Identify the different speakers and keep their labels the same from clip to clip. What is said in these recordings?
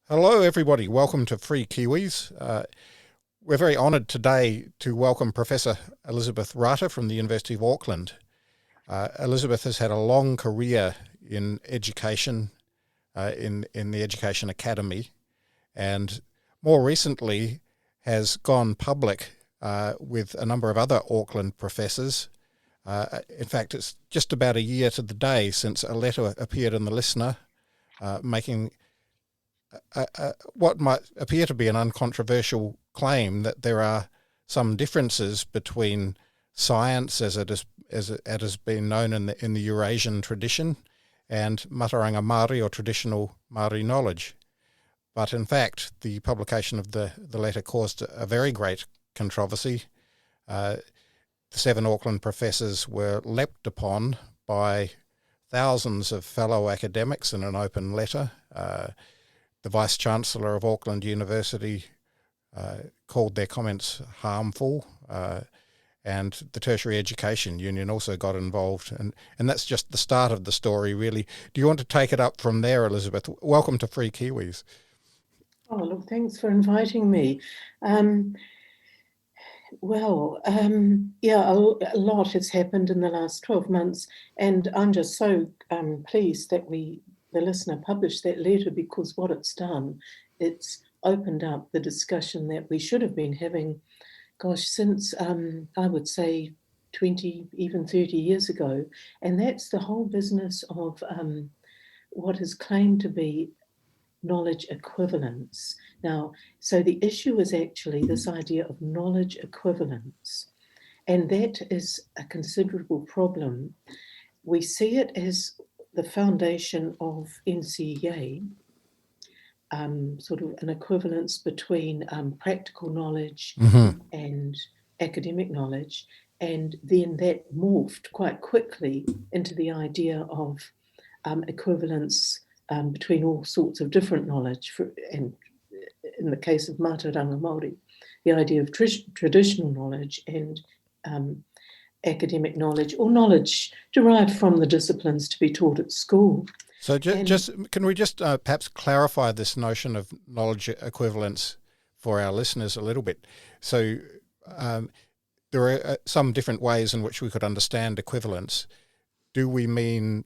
Speaker 1: Hello, everybody. Welcome to Free Kiwis. We're very honoured today to welcome Professor Elizabeth Rata from the University of Auckland. Elizabeth has had a long career in education, in the Education Academy, and more recently has gone public with a number of other Auckland professors. In fact, it's just about a year to the day since a letter appeared in the Listener making what might appear to be an uncontroversial claim that there are some differences between science as it has been known in the Eurasian tradition and Mataranga Maori or traditional Maori knowledge. But in fact, the publication of the letter caused a very great controversy. The 7 Auckland professors were leapt upon by thousands of fellow academics in an open letter. The Vice-Chancellor of Auckland University called their comments harmful, and the Tertiary Education Union also got involved. And that's just the start of the story, really. Do you want to take it up from there, Elizabeth? Welcome to Free Kiwis.
Speaker 2: Oh, look, thanks for inviting me. Yeah, a lot has happened in the last 12 months, and I'm just so pleased that the Listener published that letter, because what it's done, it's opened up the discussion that we should have been having, since I would say 20, even 30 years ago, and that's the whole business of what is claimed to be knowledge equivalence. Now, so the issue is actually this idea of knowledge equivalence, and that is a considerable problem. We see it as the foundation of NCEA, sort of an equivalence between practical knowledge and academic knowledge, and then that morphed quite quickly into the idea of equivalence between all sorts of different knowledge, and in the case of Mataranga Maori, the idea of traditional knowledge and academic knowledge, or knowledge derived from the disciplines to be taught at school.
Speaker 1: So can we just perhaps clarify this notion of knowledge equivalence for our listeners a little bit? So there are some different ways in which we could understand equivalence. Do we mean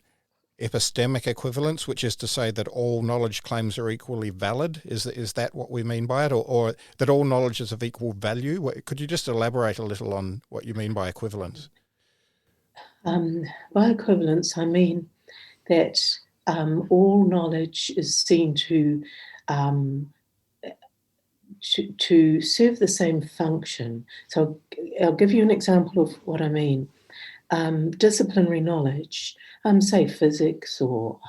Speaker 1: epistemic equivalence, which is to say that all knowledge claims are equally valid? Is that what we mean by it, or that all knowledge is of equal value? Could you just elaborate a little on what you mean by equivalence?
Speaker 2: By equivalence, I mean that all knowledge is seen to serve the same function. So I'll give you an example of what I mean. Disciplinary knowledge, say physics or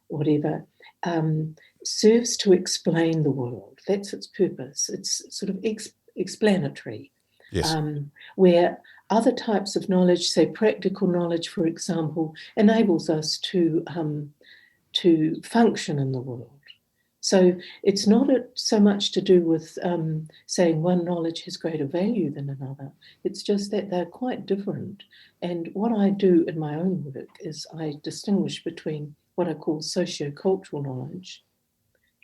Speaker 2: whatever, serves to explain the world. That's its purpose. It's sort of explanatory.
Speaker 1: Yes.
Speaker 2: Where other types of knowledge, say practical knowledge, for example, enables us to function in the world. So it's not so much to do with saying one knowledge has greater value than another. It's just that they're quite different. And what I do in my own work is I distinguish between what I call socio-cultural knowledge,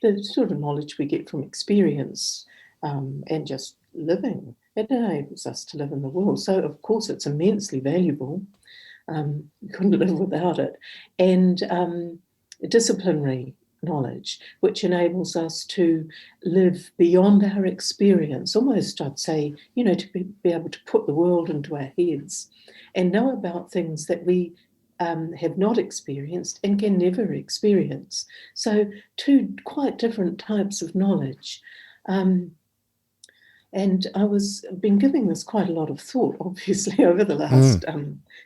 Speaker 2: the sort of knowledge we get from experience and just living. It enables us to live in the world. So, of course, it's immensely valuable. You couldn't live without it. And disciplinary knowledge, which enables us to live beyond our experience, almost, I'd say, to be able to put the world into our heads and know about things that we have not experienced and can never experience. So 2 quite different types of knowledge. And I been giving this quite a lot of thought, obviously, over the last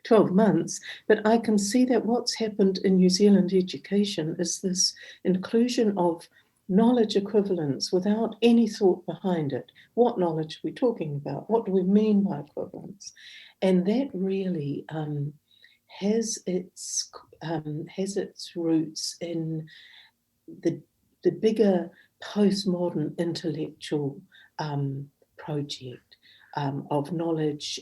Speaker 2: 12 months, but I can see that what's happened in New Zealand education is this inclusion of knowledge equivalence without any thought behind it. What knowledge are we talking about? What do we mean by equivalence? And that really has its roots in the bigger postmodern intellectual project of knowledge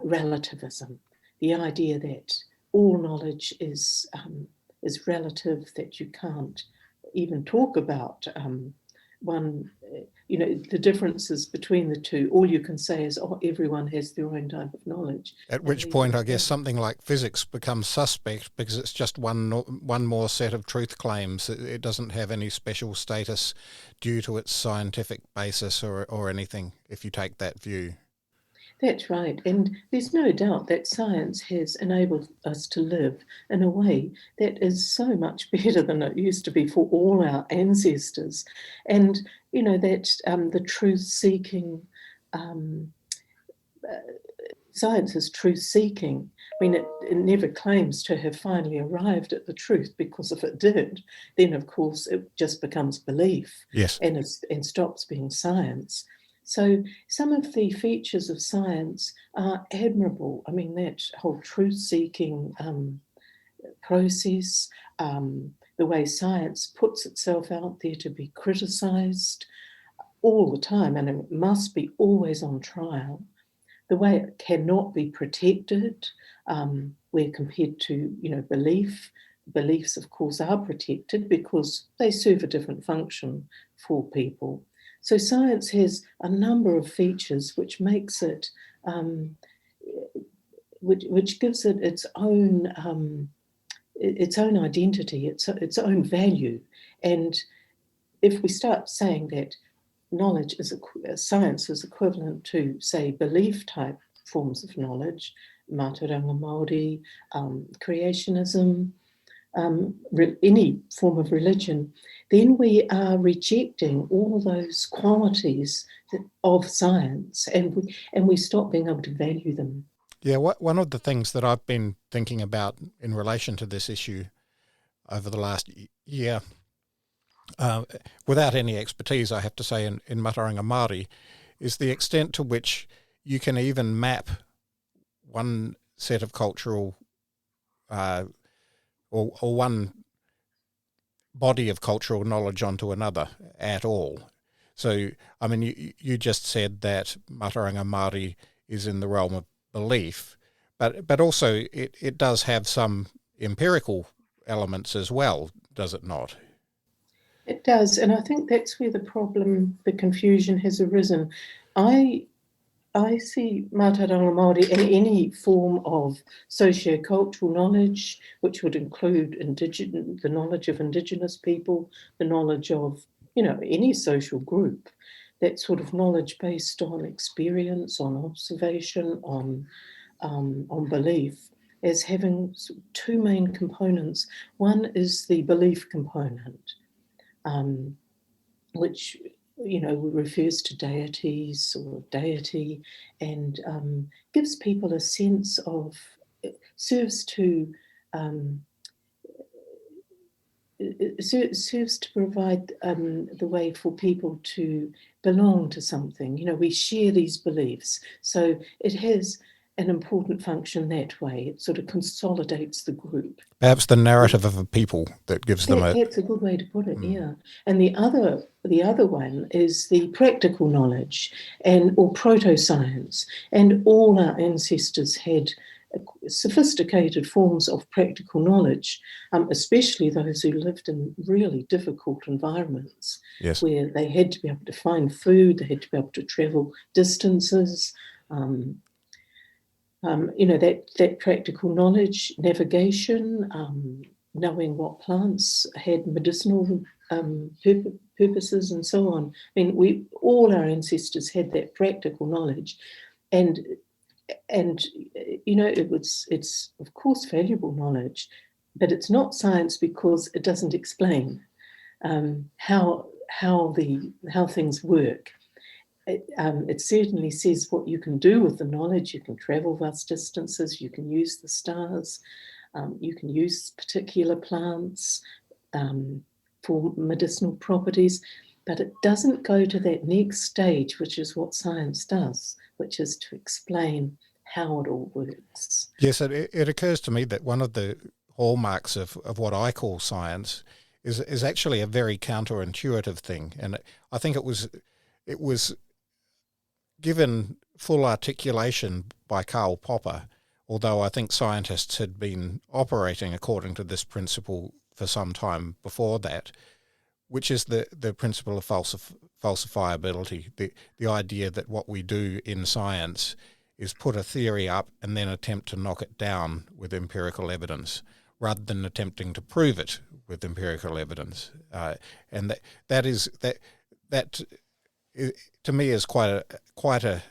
Speaker 2: relativism, the idea that all knowledge is is relative, that you can't even talk about one, the differences between the two. All you can say is, oh, everyone has their own type of knowledge.
Speaker 1: At which point, I guess something like physics becomes suspect because it's just one more set of truth claims. It doesn't have any special status due to its scientific basis or anything, if you take that view.
Speaker 2: That's right. And there's no doubt that science has enabled us to live in a way that is so much better than it used to be for all our ancestors. And, that the truth-seeking, science is truth-seeking. I mean, it never claims to have finally arrived at the truth, because if it did, then, of course, it just becomes belief.
Speaker 1: Yes.
Speaker 2: And stops being science. So some of the features of science are admirable. I mean, that whole truth-seeking process, the way science puts itself out there to be criticised all the time, and it must be always on trial, the way it cannot be protected, where compared to, beliefs, of course, are protected because they serve a different function for people. So science has a number of features which makes it, which gives it its own identity, its own value. And if we start saying that science is equivalent to, say, belief type forms of knowledge, Mataranga Maori, creationism, any form of religion, then we are rejecting all those qualities of science, and we stop being able to value them.
Speaker 1: Yeah, one of the things that I've been thinking about in relation to this issue over the last year, without any expertise, I have to say, in Mataranga Maori, is the extent to which you can even map one set of cultural or one body of cultural knowledge onto another at all. So, I mean, you just said that Mataranga Maori is in the realm of belief, but also it does have some empirical elements as well, does it not?
Speaker 2: It does, and I think that's where the confusion has arisen. I see Mataranga Maori in any form of socio-cultural knowledge, which would include the knowledge of Indigenous people, the knowledge of, any social group, that sort of knowledge based on experience, on observation, on belief, as having two main components. One is the belief component, which refers to deities or deity, and gives people a sense of, serves to provide the way for people to belong to something. We share these beliefs, so it has an important function that way. It sort of consolidates the group.
Speaker 1: Perhaps the narrative of a people that gives them
Speaker 2: That's a good way to put it, yeah. And the other one is the practical knowledge or proto-science. And all our ancestors had sophisticated forms of practical knowledge, especially those who lived in really difficult environments.
Speaker 1: Yes.
Speaker 2: Where they had to be able to find food, they had to be able to travel distances, that practical knowledge, navigation, knowing what plants had medicinal purposes and so on. I mean, all our ancestors had that practical knowledge, and it's of course valuable knowledge, but it's not science because it doesn't explain how things work. It certainly says what you can do with the knowledge. You can travel vast distances, you can use the stars, you can use particular plants for medicinal properties, but it doesn't go to that next stage, which is what science does, which is to explain how it all works.
Speaker 1: Yes, it occurs to me that one of the hallmarks of what I call science is actually a very counterintuitive thing, and I think it was given full articulation by Karl Popper although I think scientists had been operating according to this principle for some time before that, which is the principle of falsifiability, the idea that what we do in science is put a theory up and then attempt to knock it down with empirical evidence, rather than attempting to prove it with empirical evidence. And that to me is quite an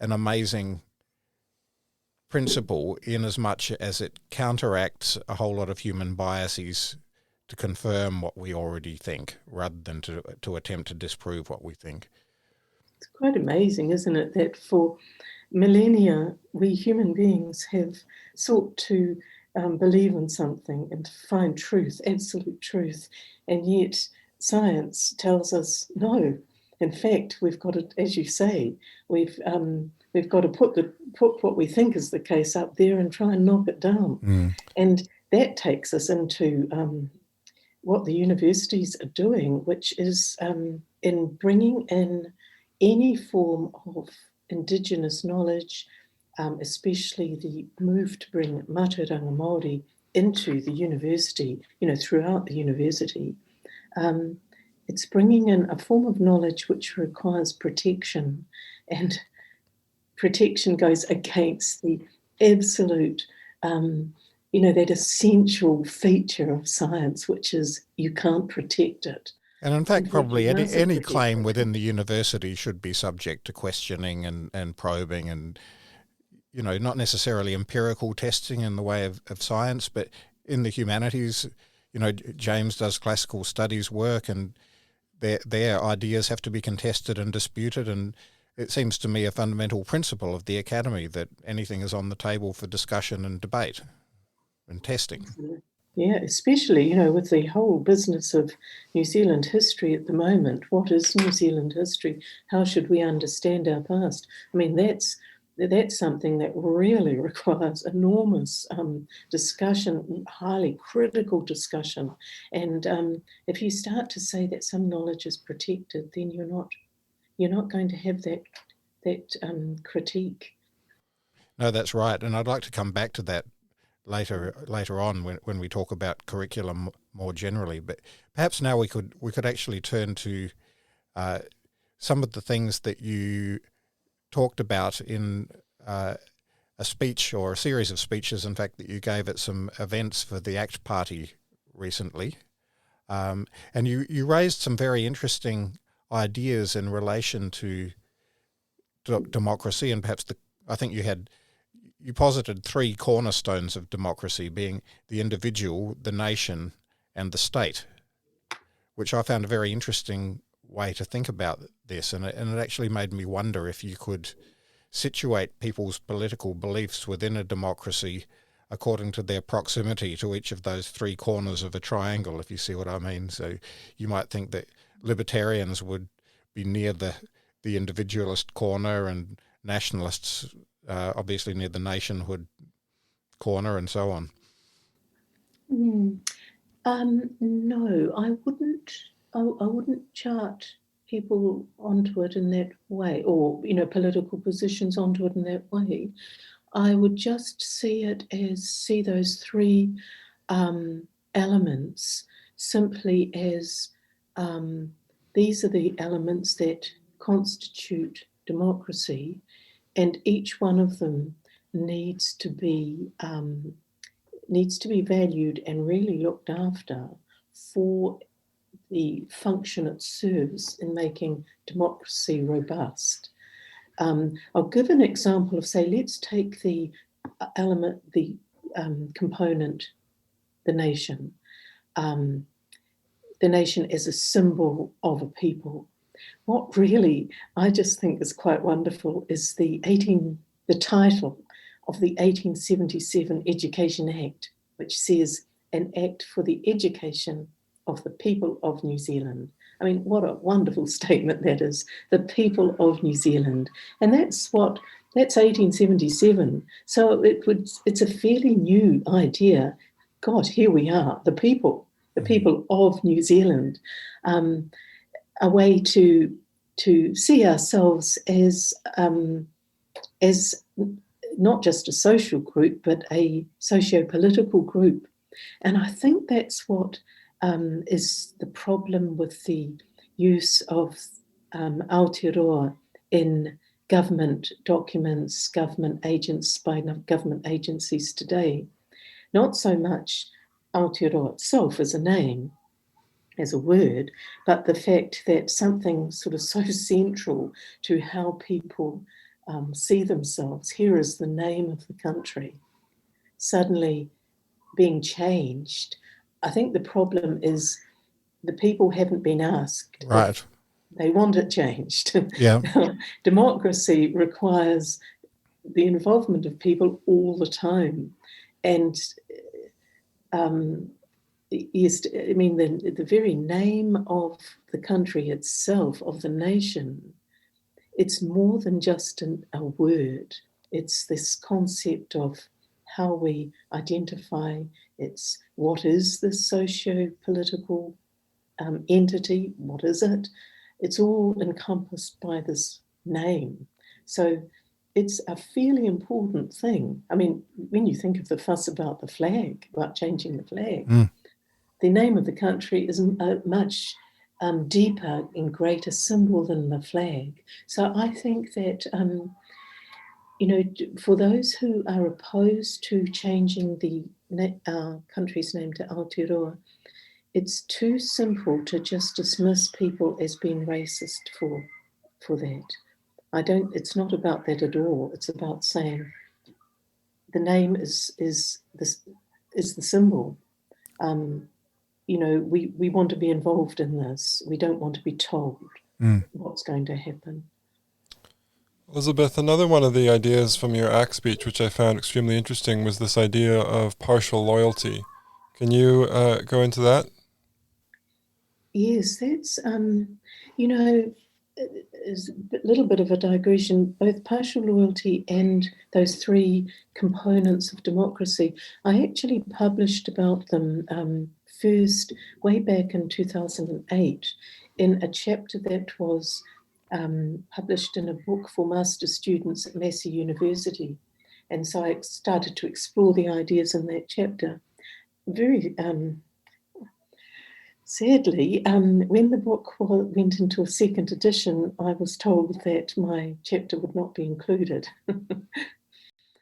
Speaker 1: amazing principle, in as much as it counteracts a whole lot of human biases to confirm what we already think, rather than to attempt to disprove what we think.
Speaker 2: It's quite amazing, isn't it, that for millennia we human beings have sought to believe in something and to find truth, absolute truth, and yet science tells us no. In fact, we've got to, as you say, we've got to put what we think is the case up there and try and knock it down. And that takes us into what the universities are doing, which is in bringing in any form of Indigenous knowledge, especially the move to bring Mataranga Maori into the university, throughout the university. It's bringing in a form of knowledge which requires protection, and protection goes against the absolute, that essential feature of science, which is you can't protect it.
Speaker 1: And in fact, probably any claim within the university should be subject to questioning and probing, and, not necessarily empirical testing in the way of science, but in the humanities. James does classical studies work, and their ideas have to be contested and disputed, and it seems to me a fundamental principle of the academy that anything is on the table for discussion and debate and testing.
Speaker 2: Yeah, especially, with the whole business of New Zealand history at the moment. What is New Zealand history? How should we understand our past? I mean, that's something that really requires enormous discussion, highly critical discussion. And if you start to say that some knowledge is protected, then you're not going to have that critique.
Speaker 1: No, that's right, and I'd like to come back to that later on when we talk about curriculum more generally. But perhaps now we could actually turn to some of the things that you talked about in a speech, or a series of speeches, in fact, that you gave at some events for the ACT Party recently. And you raised some very interesting ideas in relation to democracy, and perhaps I think you posited three cornerstones of democracy, being the individual, the nation, and the state, which I found a very interesting way to think about this. And it actually made me wonder if you could situate people's political beliefs within a democracy according to their proximity to each of those three corners of a triangle, if you see what I mean. So you might think that libertarians would be near the individualist corner, and nationalists obviously near the nationhood corner, and so on.
Speaker 2: No, I wouldn't chart people onto it in that way, or political positions onto it in that way. I would just see those three elements simply as these are the elements that constitute democracy, and each one of them needs to be valued and really looked after for the function it serves in making democracy robust. I'll give an example of, say, let's take the element, the component, the nation. The nation as a symbol of a people. What really I just think is quite wonderful is the title of the 1877 Education Act, which says an act for the education of the people of New Zealand. I mean, what a wonderful statement that is, the people of New Zealand. And that's 1877. So it's a fairly new idea. God, here we are, the people of New Zealand. A way to see ourselves as not just a social group, but a socio-political group. And I think that's what is the problem with the use of Aotearoa in government documents, by government agencies today. Not so much Aotearoa itself as a name, as a word, but the fact that something sort of so central to how people see themselves, here is the name of the country, suddenly being changed. I think the problem is the people haven't been asked.
Speaker 1: Right.
Speaker 2: They want it changed.
Speaker 1: Yeah.
Speaker 2: Democracy requires the involvement of people all the time. And yes, I mean, the very name of the country itself, of the nation, it's more than just a word. It's this concept of how we identify. It's what is this socio-political entity? What is it? It's all encompassed by this name. So it's a fairly important thing. I mean, when you think of the fuss about the flag, about changing the flag, the name of the country is a much deeper and greater symbol than the flag. So I think that, for those who are opposed to changing our country's name to Aotearoa, it's too simple to just dismiss people as being racist for that. It's not about that at all. It's about saying the name is the symbol. We want to be involved in this. We don't want to be told what's going to happen.
Speaker 3: Elizabeth, another one of the ideas from your ACT speech, which I found extremely interesting, was this idea of partial loyalty. Can you go into that?
Speaker 2: Yes, that's, is a little bit of a digression. Both partial loyalty and those three components of democracy, I actually published about them first way back in 2008 in a chapter that was published in a book for master's students at Massey University. And so I started to explore the ideas in that chapter. Very sadly, when the book went into a second edition, I was told that my chapter would not be included.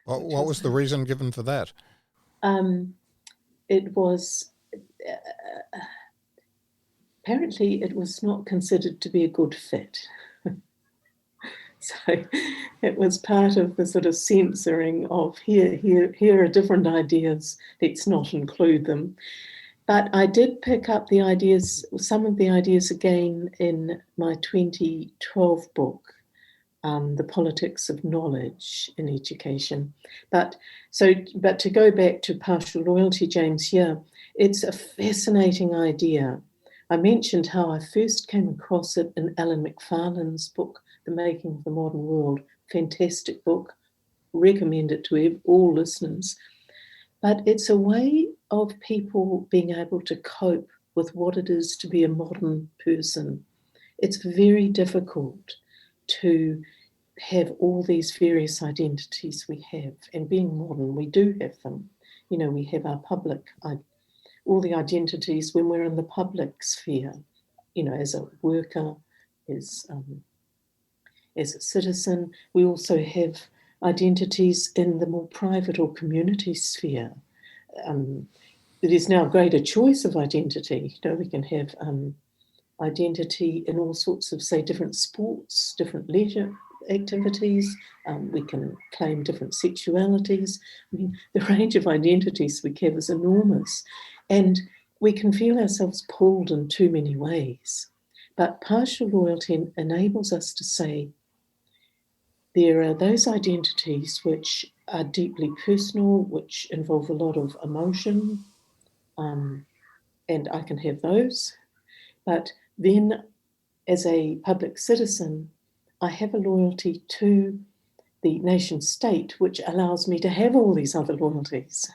Speaker 1: What was the reason given for that?
Speaker 2: It was apparently it was not considered to be a good fit. So it was part of the sort of censoring of here are different ideas, let's not include them. But I did pick up some of the ideas again in my 2012 book, The Politics of Knowledge in Education. But to go back to partial loyalty, James, here, it's a fascinating idea. I mentioned how I first came across it in Alan McFarlane's book, The Making of the Modern World. Fantastic book. Recommend it to all listeners. But it's a way of people being able to cope with what it is to be a modern person. It's very difficult to have all these various identities we have. And being modern, we do have them. We have our all the identities when we're in the public sphere, as a worker, as a citizen. We also have identities in the more private or community sphere. There is now a greater choice of identity. We can have identity in all sorts of, say, different sports, different leisure activities. We can claim different sexualities. I mean, the range of identities we have is enormous. And we can feel ourselves pulled in too many ways. But partial loyalty enables us to say, there are those identities which are deeply personal, which involve a lot of emotion, and I can have those. But then, as a public citizen, I have a loyalty to the nation state, which allows me to have all these other loyalties.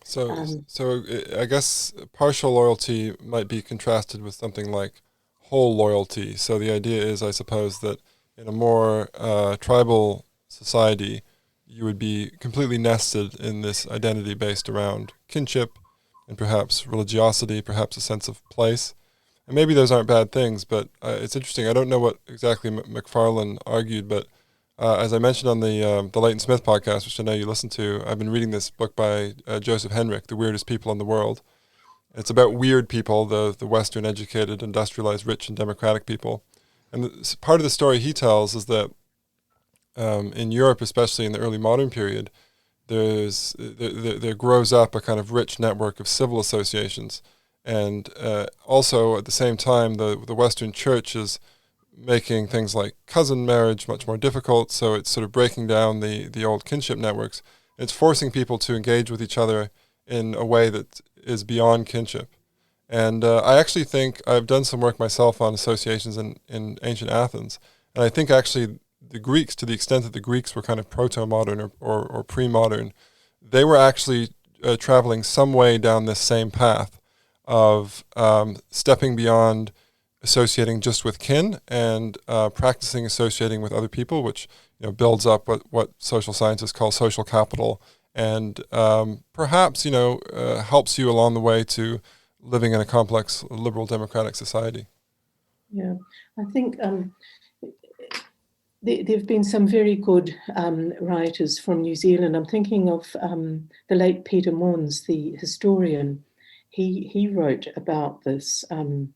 Speaker 3: So I guess partial loyalty might be contrasted with something like whole loyalty. So the idea is, I suppose, that in a more tribal society, you would be completely nested in this identity based around kinship and perhaps religiosity, perhaps a sense of place. And maybe those aren't bad things, but it's interesting. I don't know what exactly McFarlane argued, but as I mentioned on the Leighton Smith podcast, which I know you listen to, I've been reading this book by Joseph Henrich, The Weirdest People in the World. It's about weird people, the Western educated, industrialized, rich and democratic people. And part of the story he tells is that in Europe, especially in the early modern period, there grows up a kind of rich network of civil associations. And also at the same time, the Western Church is making things like cousin marriage much more difficult. So it's sort of breaking down the old kinship networks. It's forcing people to engage with each other in a way that is beyond kinship. And I actually think I've done some work myself on associations in ancient Athens. And I think actually the Greeks, to the extent that the Greeks were kind of proto-modern or pre-modern, they were actually traveling some way down this same path of stepping beyond associating just with kin and practicing associating with other people, which builds up what social scientists call social capital, and perhaps helps you along the way to living in a complex liberal democratic society.
Speaker 2: Yeah, I think there have been some very good writers from New Zealand. I'm thinking of the late Peter Mons, the historian. He wrote about this, and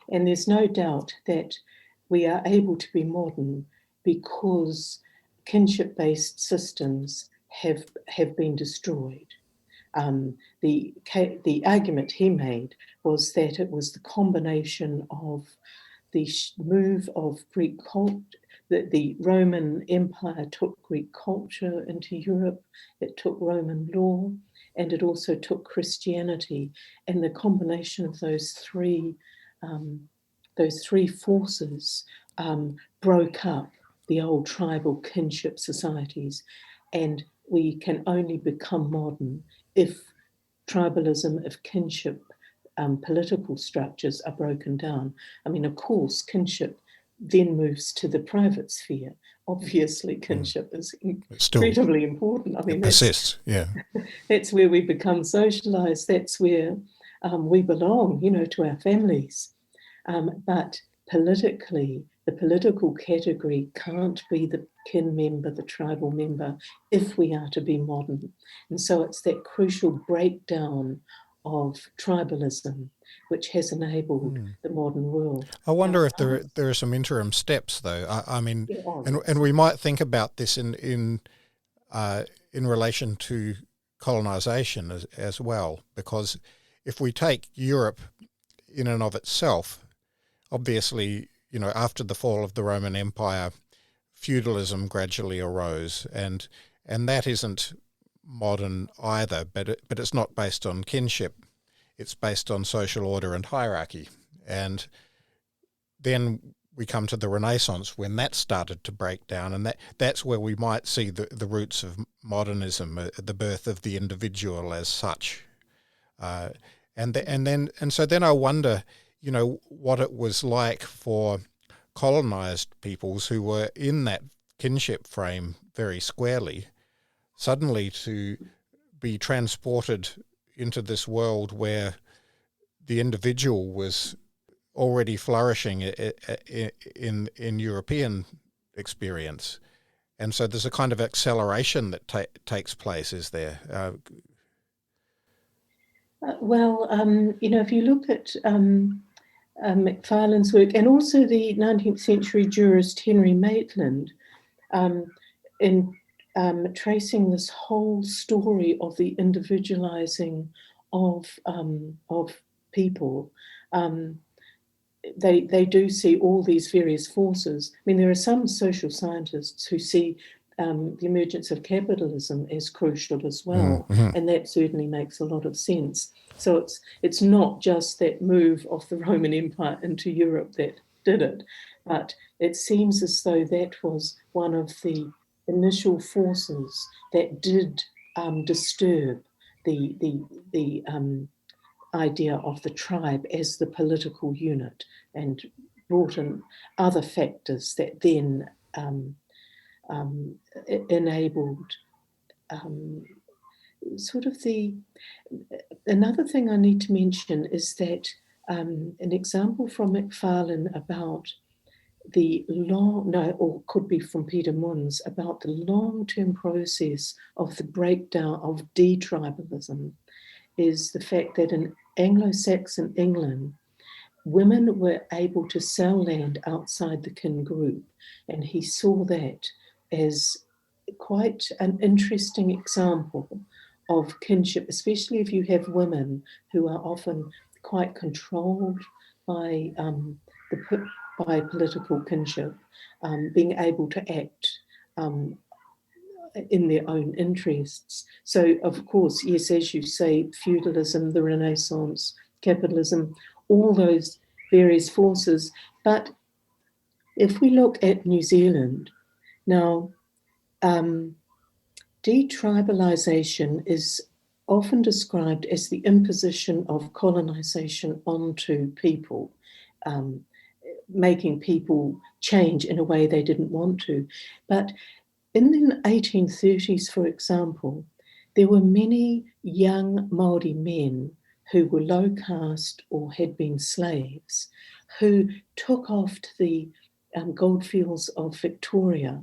Speaker 2: there's no doubt that we are able to be modern because kinship-based systems have been destroyed. The argument he made was that it was the combination of the move of Greek culture. The Roman Empire took Greek culture into Europe, it took Roman law, and it also took Christianity. And the combination of those three forces broke up the old tribal kinship societies. And we can only become modern if tribalism, if kinship political structures are broken down. I mean, of course, kinship then moves to the private sphere. Obviously, kinship is incredibly important. I mean,
Speaker 1: it persists.
Speaker 2: That's where we become socialized. That's where we belong, to our families. But politically, the political category can't be the kin member, the tribal member, if we are to be modern. And so it's that crucial breakdown of tribalism which has enabled the modern world.
Speaker 1: I wonder if there are some interim steps, though. I mean, and we might think about this in relation to colonization as well, because if we take Europe in and of itself, obviously, after the fall of the Roman Empire, feudalism gradually arose, and that isn't modern either, but it's not based on kinship. It's based on social order and hierarchy. And then we come to the Renaissance when that started to break down, and that's where we might see the roots of modernism, the birth of the individual as such. And so then I wonder, what it was like for colonized peoples who were in that kinship frame very squarely, suddenly to be transported into this world where the individual was already flourishing in European experience. And so there's a kind of acceleration that takes place, is there?
Speaker 2: If you look at McFarlane's work, and also the 19th century jurist Henry Maitland, in tracing this whole story of the individualizing of people, they do see all these various forces. I mean, there are some social scientists who see the emergence of capitalism as crucial as well, and that certainly makes a lot of sense. So it's not just that move of the Roman Empire into Europe that did it, but it seems as though that was one of the initial forces that did disturb the idea of the tribe as the political unit, and brought in other factors that then enabled sort of another thing I need to mention is that an example from Macfarlane about or could be from Peter Munns, about the long-term process of the breakdown of de-tribalism is the fact that in Anglo-Saxon England, women were able to sell land outside the kin group, and he saw that as quite an interesting example of kinship, especially if you have women who are often quite controlled by by political kinship, being able to act in their own interests. So, of course, yes, as you say, feudalism, the Renaissance, capitalism, all those various forces. But if we look at New Zealand, now, de-tribalization is often described as the imposition of colonization onto people, making people change in a way they didn't want to. But in the 1830s, for example, there were many young Maori men who were low caste or had been slaves who took off to the goldfields of Victoria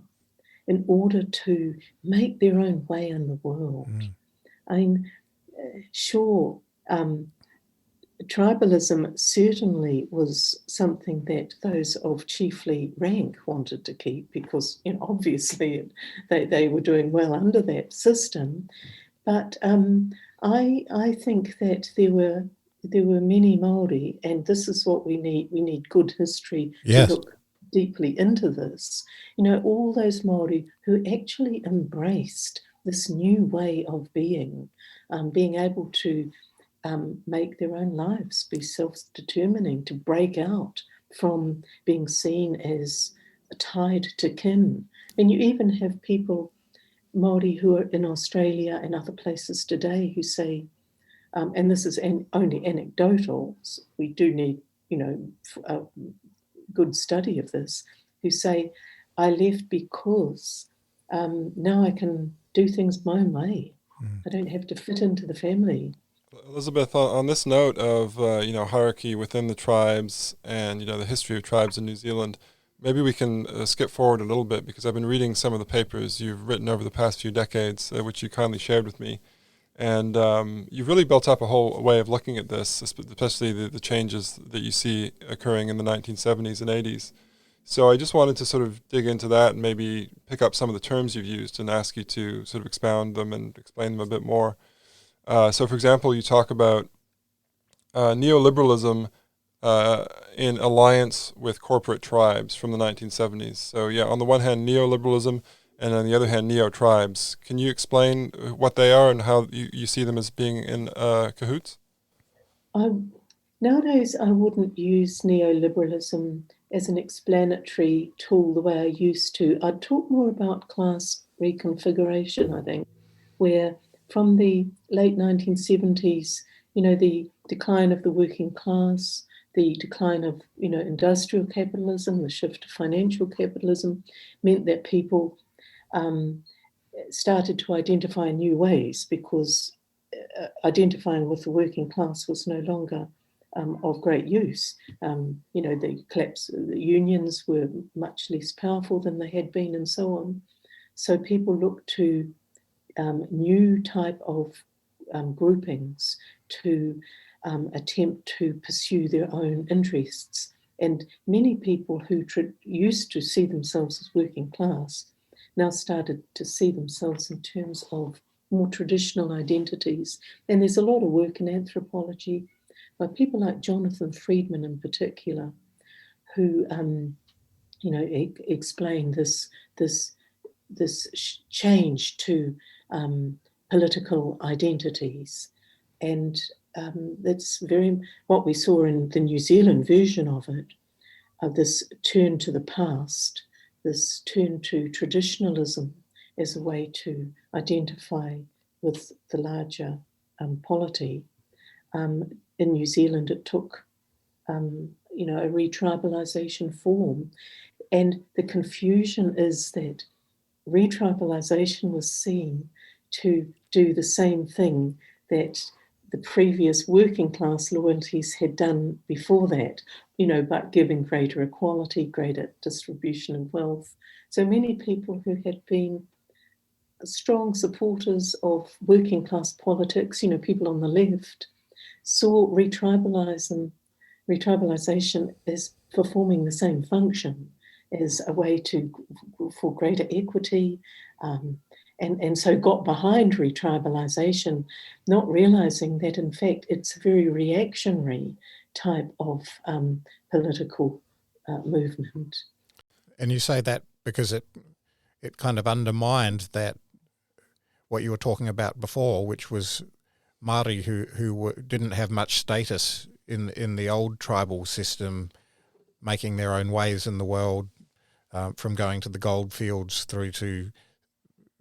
Speaker 2: in order to make their own way in the world. I mean, sure, tribalism certainly was something that those of chiefly rank wanted to keep because, obviously they were doing well under that system. But I think that there were many Maori, and this is what we need. We need good history to look deeply into this. All those Maori who actually embraced this new way of being able to make their own lives, be self-determining, to break out from being seen as tied to kin. And you even have people, Māori, who are in Australia and other places today who say, and this is only anecdotal, so we do need, a good study of this, who say, I left because now I can do things my own way. I don't have to fit into the family.
Speaker 3: Elizabeth, on this note of hierarchy within the tribes and the history of tribes in New Zealand, maybe we can skip forward a little bit because I've been reading some of the papers you've written over the past few decades, which you kindly shared with me, and you've really built up a whole way of looking at this, especially the changes that you see occurring in the 1970s and 80s. So I just wanted to sort of dig into that and maybe pick up some of the terms you've used and ask you to sort of expound them and explain them a bit more. So, for example, you talk about neoliberalism in alliance with corporate tribes from the 1970s. So, yeah, on the one hand, neoliberalism, and on the other hand, neo-tribes. Can you explain what they are and how you see them as being in cahoots?
Speaker 2: Nowadays, I wouldn't use neoliberalism as an explanatory tool the way I used to. I'd talk more about class reconfiguration, I think, where from the late 1970s, the decline of the working class, the decline of, industrial capitalism, the shift to financial capitalism meant that people started to identify in new ways because identifying with the working class was no longer of great use. The collapse, the unions were much less powerful than they had been and so on. So people looked to new type of groupings to attempt to pursue their own interests. And many people who used to see themselves as working class now started to see themselves in terms of more traditional identities. And there's a lot of work in anthropology by people like Jonathan Friedman in particular, who explain this change to political identities. And that's very what we saw in the New Zealand version of it, of this turn to the past, this turn to traditionalism as a way to identify with the larger polity. In New Zealand, it took a re-tribalization form. And the confusion is that Re-tribalization was seen to do the same thing that the previous working class loyalties had done before that, but giving greater equality, greater distribution of wealth. So many people who had been strong supporters of working class politics, people on the left, saw re-tribalization as performing the same function, as a way for greater equity, and so got behind re-tribalization, not realizing that in fact it's a very reactionary type of political movement.
Speaker 1: And you say that because it kind of undermined that, what you were talking about before, which was Māori who didn't have much status in the old tribal system, making their own ways in the world, from going to the gold fields through to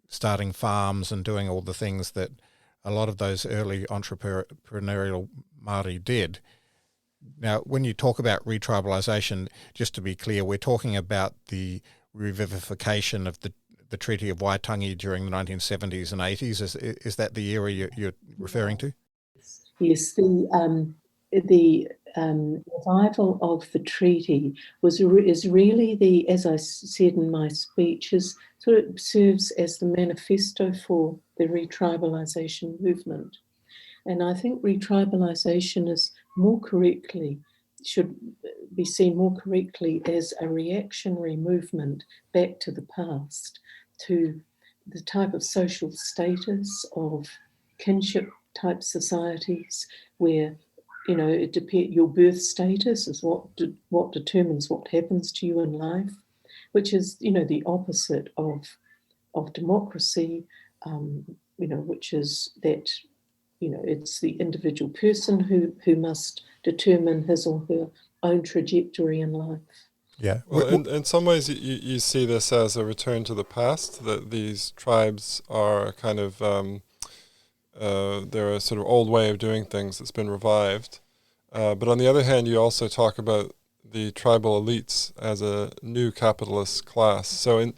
Speaker 1: starting farms and doing all the things that a lot of those early entrepreneurial Māori did. Now, when you talk about retribalisation, just to be clear, we're talking about the revivification of the Treaty of Waitangi during the 1970s and 80s. Is that the era you're referring to?
Speaker 2: Yes, the revival of the treaty is really as I said in my speech, sort of serves as the manifesto for the retribalisation movement. And I think retribalisation should be seen more correctly as a reactionary movement back to the past, to the type of social status of kinship type societies where, your birth status is what determines what happens to you in life, which is, the opposite of democracy, which is that, it's the individual person who must determine his or her own trajectory in life.
Speaker 1: Yeah.
Speaker 3: Well, in some ways, you see this as a return to the past, that these tribes are kind of, they're a sort of old way of doing things that's been revived. But on the other hand, you also talk about the tribal elites as a new capitalist class. So in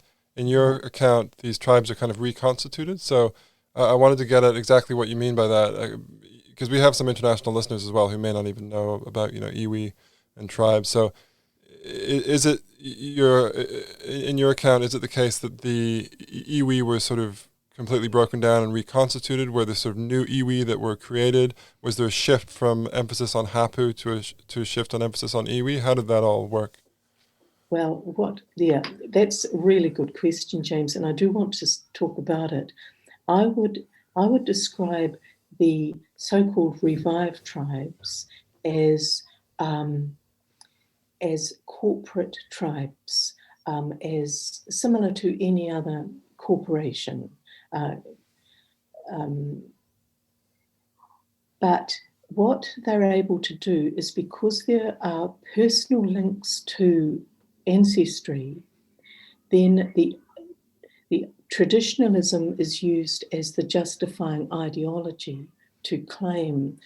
Speaker 3: your account, these tribes are kind of reconstituted. So I wanted to get at exactly what you mean by that, because we have some international listeners as well who may not even know about, iwi and tribes. So is it in your account, is it the case that the iwi were sort of completely broken down and reconstituted? Were there sort of new iwi that were created? Was there a shift from emphasis on hapu to a shift on emphasis on iwi? How did that all work?
Speaker 2: Well, that's a really good question, James, and I do want to talk about it. I would describe the so-called revived tribes as corporate tribes, as similar to any other corporation. But what they're able to do is, because there are personal links to ancestry, then the traditionalism is used as the justifying ideology to claim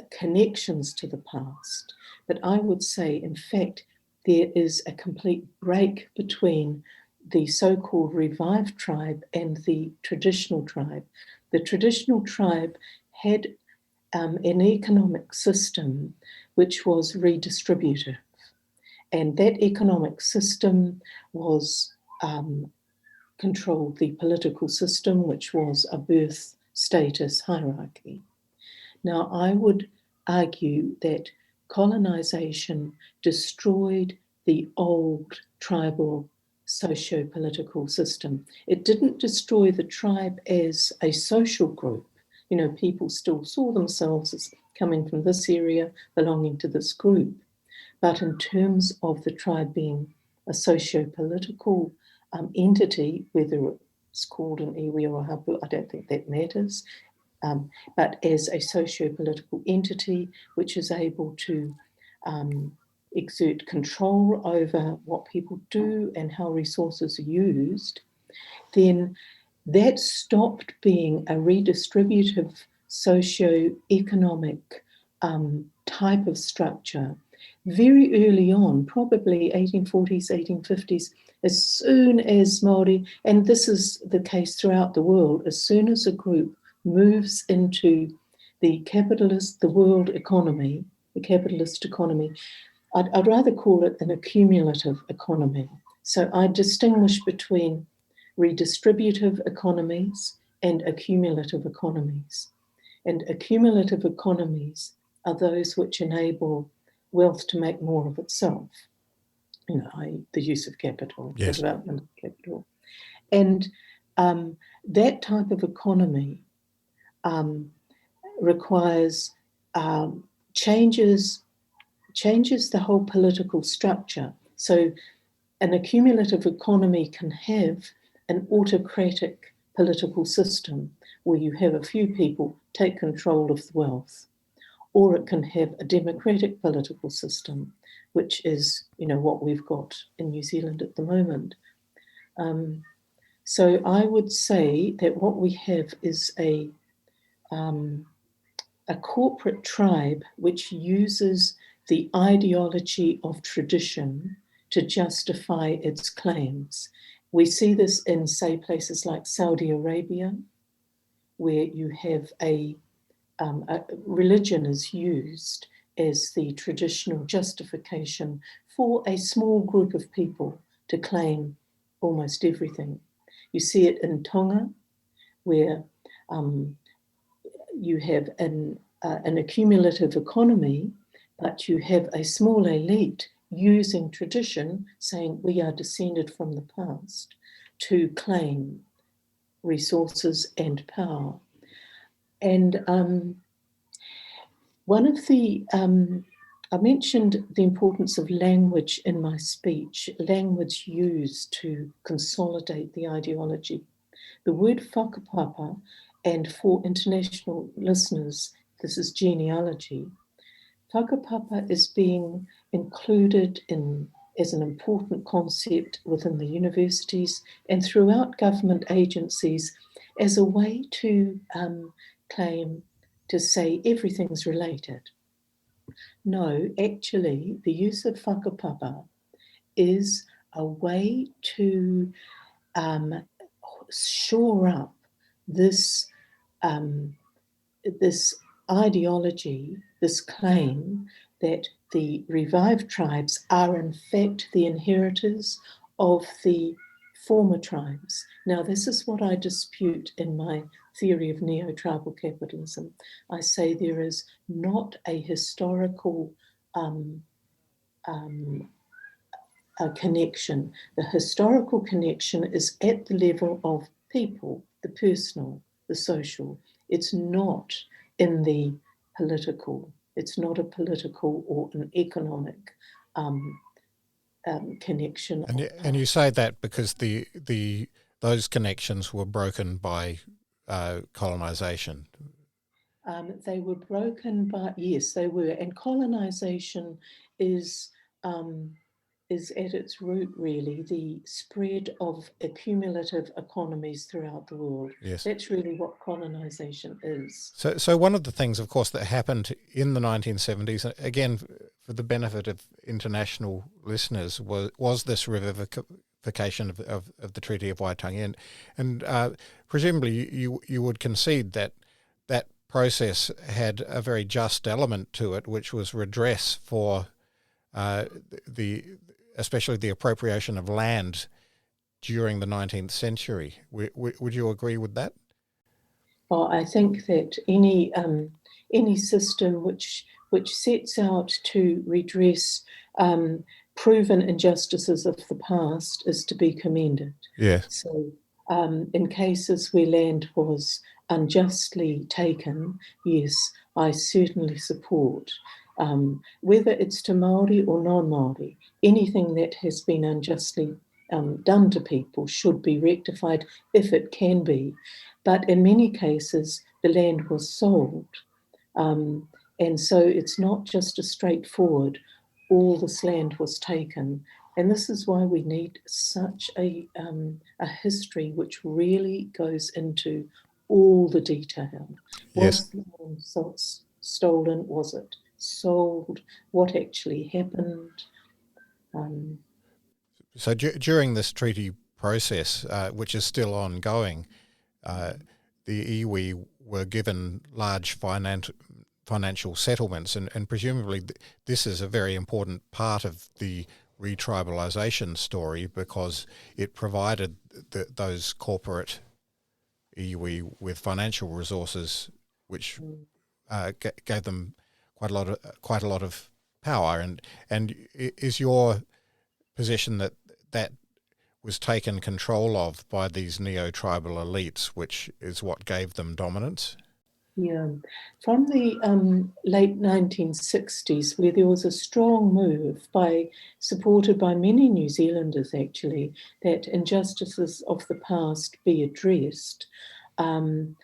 Speaker 2: connections to the past. But I would say, in fact, there is a complete break between the so-called revived tribe and the traditional tribe. The traditional tribe had an economic system which was redistributive, and that economic system was controlled the political system, which was a birth status hierarchy. Now, I would argue that colonization destroyed the old tribal socio-political system. It didn't destroy the tribe as a social group. People still saw themselves as coming from this area, belonging to this group. But in terms of the tribe being a socio-political entity, whether it's called an iwi or a hapu, I don't think that matters. But as a socio-political entity which is able to exert control over what people do and how resources are used, then that stopped being a redistributive socio-economic type of structure very early on, probably 1840s, 1850s, as soon as Māori, and this is the case throughout the world, as soon as a group moves into the world economy, the capitalist economy, I'd rather call it an accumulative economy. So I distinguish between redistributive economies and accumulative economies. And accumulative economies are those which enable wealth to make more of itself, the use of capital,
Speaker 1: Yes.
Speaker 2: the development of capital. And that type of economy requires changes the whole political structure. So an accumulative economy can have an autocratic political system where you have a few people take control of the wealth, or it can have a democratic political system, which is, what we've got in New Zealand at the moment. So I would say that what we have is a corporate tribe which uses the ideology of tradition to justify its claims. We see this in, say, places like Saudi Arabia, where you have a religion is used as the traditional justification for a small group of people to claim almost everything. You see it in Tonga, where you have an accumulative economy, but you have a small elite using tradition, saying we are descended from the past, to claim resources and power. And one of the, I mentioned the importance of language in my speech, language used to consolidate the ideology. The word whakapapa, and for international listeners, this is genealogy. Whakapapa is being included as an important concept within the universities and throughout government agencies as a way to claim to say everything's related. No, actually, the use of whakapapa is a way to shore up this ideology, this claim that the revived tribes are in fact the inheritors of the former tribes. Now, this is what I dispute in my theory of neo-tribal capitalism. I say there is not a historical connection. The historical connection is at the level of people, the personal, the social. It's not in the political. It's not a political or an economic connection.
Speaker 1: And you say that because those connections were broken by colonization.
Speaker 2: They were broken by, yes, they were. And colonization is at its root really the spread of accumulative economies throughout the world.
Speaker 1: Yes.
Speaker 2: That's really what colonization is.
Speaker 1: So one of the things, of course, that happened in the 1970s, again, for the benefit of international listeners, was this revivification of the Treaty of Waitangi. And presumably you would concede that that process had a very just element to it, which was redress for especially the appropriation of land during the 19th century. Would you agree with that?
Speaker 2: Well, I think that any system which sets out to redress proven injustices of the past is to be commended.
Speaker 1: Yes.
Speaker 2: So in cases where land was unjustly taken, yes, I certainly support. Whether it's to Māori or non-Māori, anything that has been unjustly done to people should be rectified if it can be. But in many cases, the land was sold. And so it's not just a straightforward, all this land was taken. And this is why we need such a history which really goes into all the detail.
Speaker 1: Yes.
Speaker 2: Was the land stolen? Was it sold, what actually happened.
Speaker 1: So during this treaty process, which is still ongoing, the iwi were given large financial settlements, and presumably this is a very important part of the re-tribalization story, because it provided those corporate iwi with financial resources, which gave them quite a lot of power. And is your position that was taken control of by these neo-tribal elites, which is what gave them dominance?
Speaker 2: Yeah, from the late 1960s, where there was a strong move supported by many New Zealanders actually, that injustices of the past be addressed. That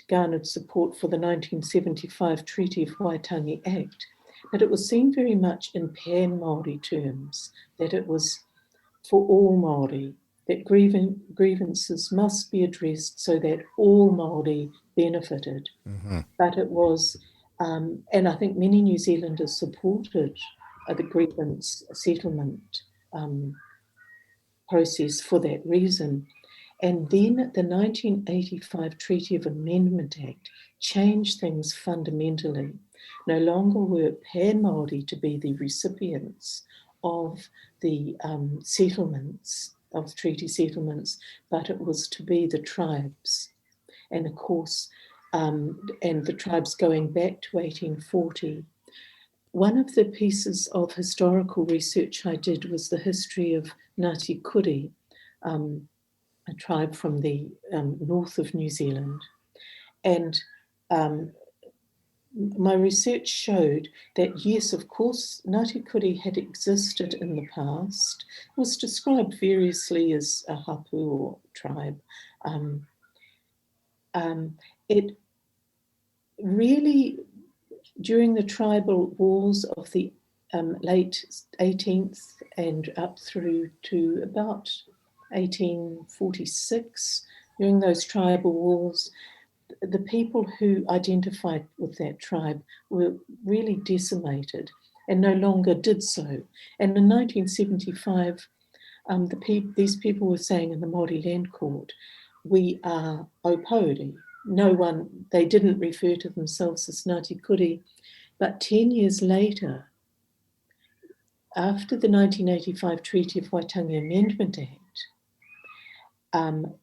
Speaker 2: garnered support for the 1975 Treaty of Waitangi Act, but it was seen very much in pan-Māori terms, that it was for all Māori, that grievances must be addressed so that all Māori benefited.
Speaker 1: Mm-hmm.
Speaker 2: But it was, and I think many New Zealanders supported the grievance settlement process for that reason. And then the 1985 Treaty of Amendment Act changed things fundamentally. No longer were pan-Māori to be the recipients of the settlements, of treaty settlements, but it was to be the tribes. And of course, and the tribes going back to 1840. One of the pieces of historical research I did was the history of Ngāti Kuri, a tribe from the north of New Zealand. And my research showed that, yes, of course, Ngāti Kuri had existed in the past, was described variously as a hapu or tribe. It really, during the tribal wars of the late 18th and up through to about 1846, during those tribal wars, the people who identified with that tribe were really decimated and no longer did so. And in 1975, these people were saying in the Māori Land Court, we are Opori. They didn't refer to themselves as Ngāti Kuri, but 10 years later, after the 1985 Treaty of Waitangi Amendment Act,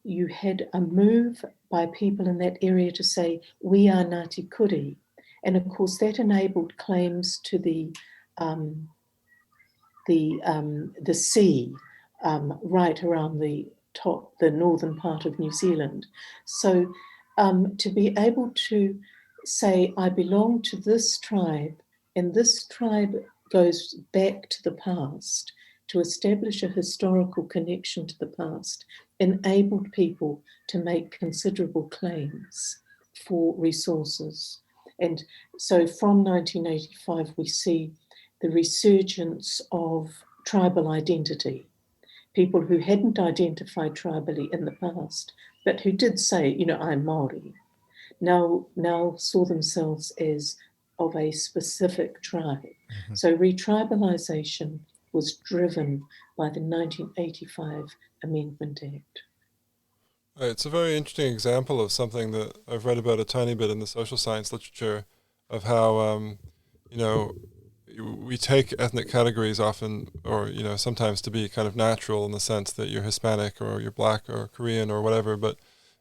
Speaker 2: you had a move by people in that area to say, we are Ngāti Kuri. And of course, that enabled claims to the sea right around the northern part of New Zealand. So to be able to say, I belong to this tribe, and this tribe goes back to the past, to establish a historical connection to the past, enabled people to make considerable claims for resources. And so from 1985, we see the resurgence of tribal identity. People who hadn't identified tribally in the past, but who did say, I'm Māori, now saw themselves as of a specific tribe. Mm-hmm. So re-tribalization was driven by the 1985 Amendment Act.
Speaker 3: Right, it's a very interesting example of something that I've read about a tiny bit in the social science literature, of how, we take ethnic categories often, or, sometimes to be kind of natural in the sense that you're Hispanic or you're Black or Korean or whatever. But